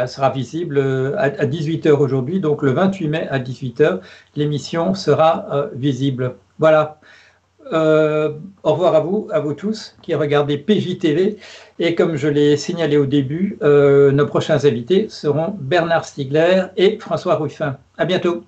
sera visible à 18h aujourd'hui, donc le 28 mai à 18h, l'émission sera visible. Voilà. Au revoir à vous tous qui regardez PJTV. Et comme je l'ai signalé au début, nos prochains invités seront Bernard Stiegler et François Ruffin. À bientôt.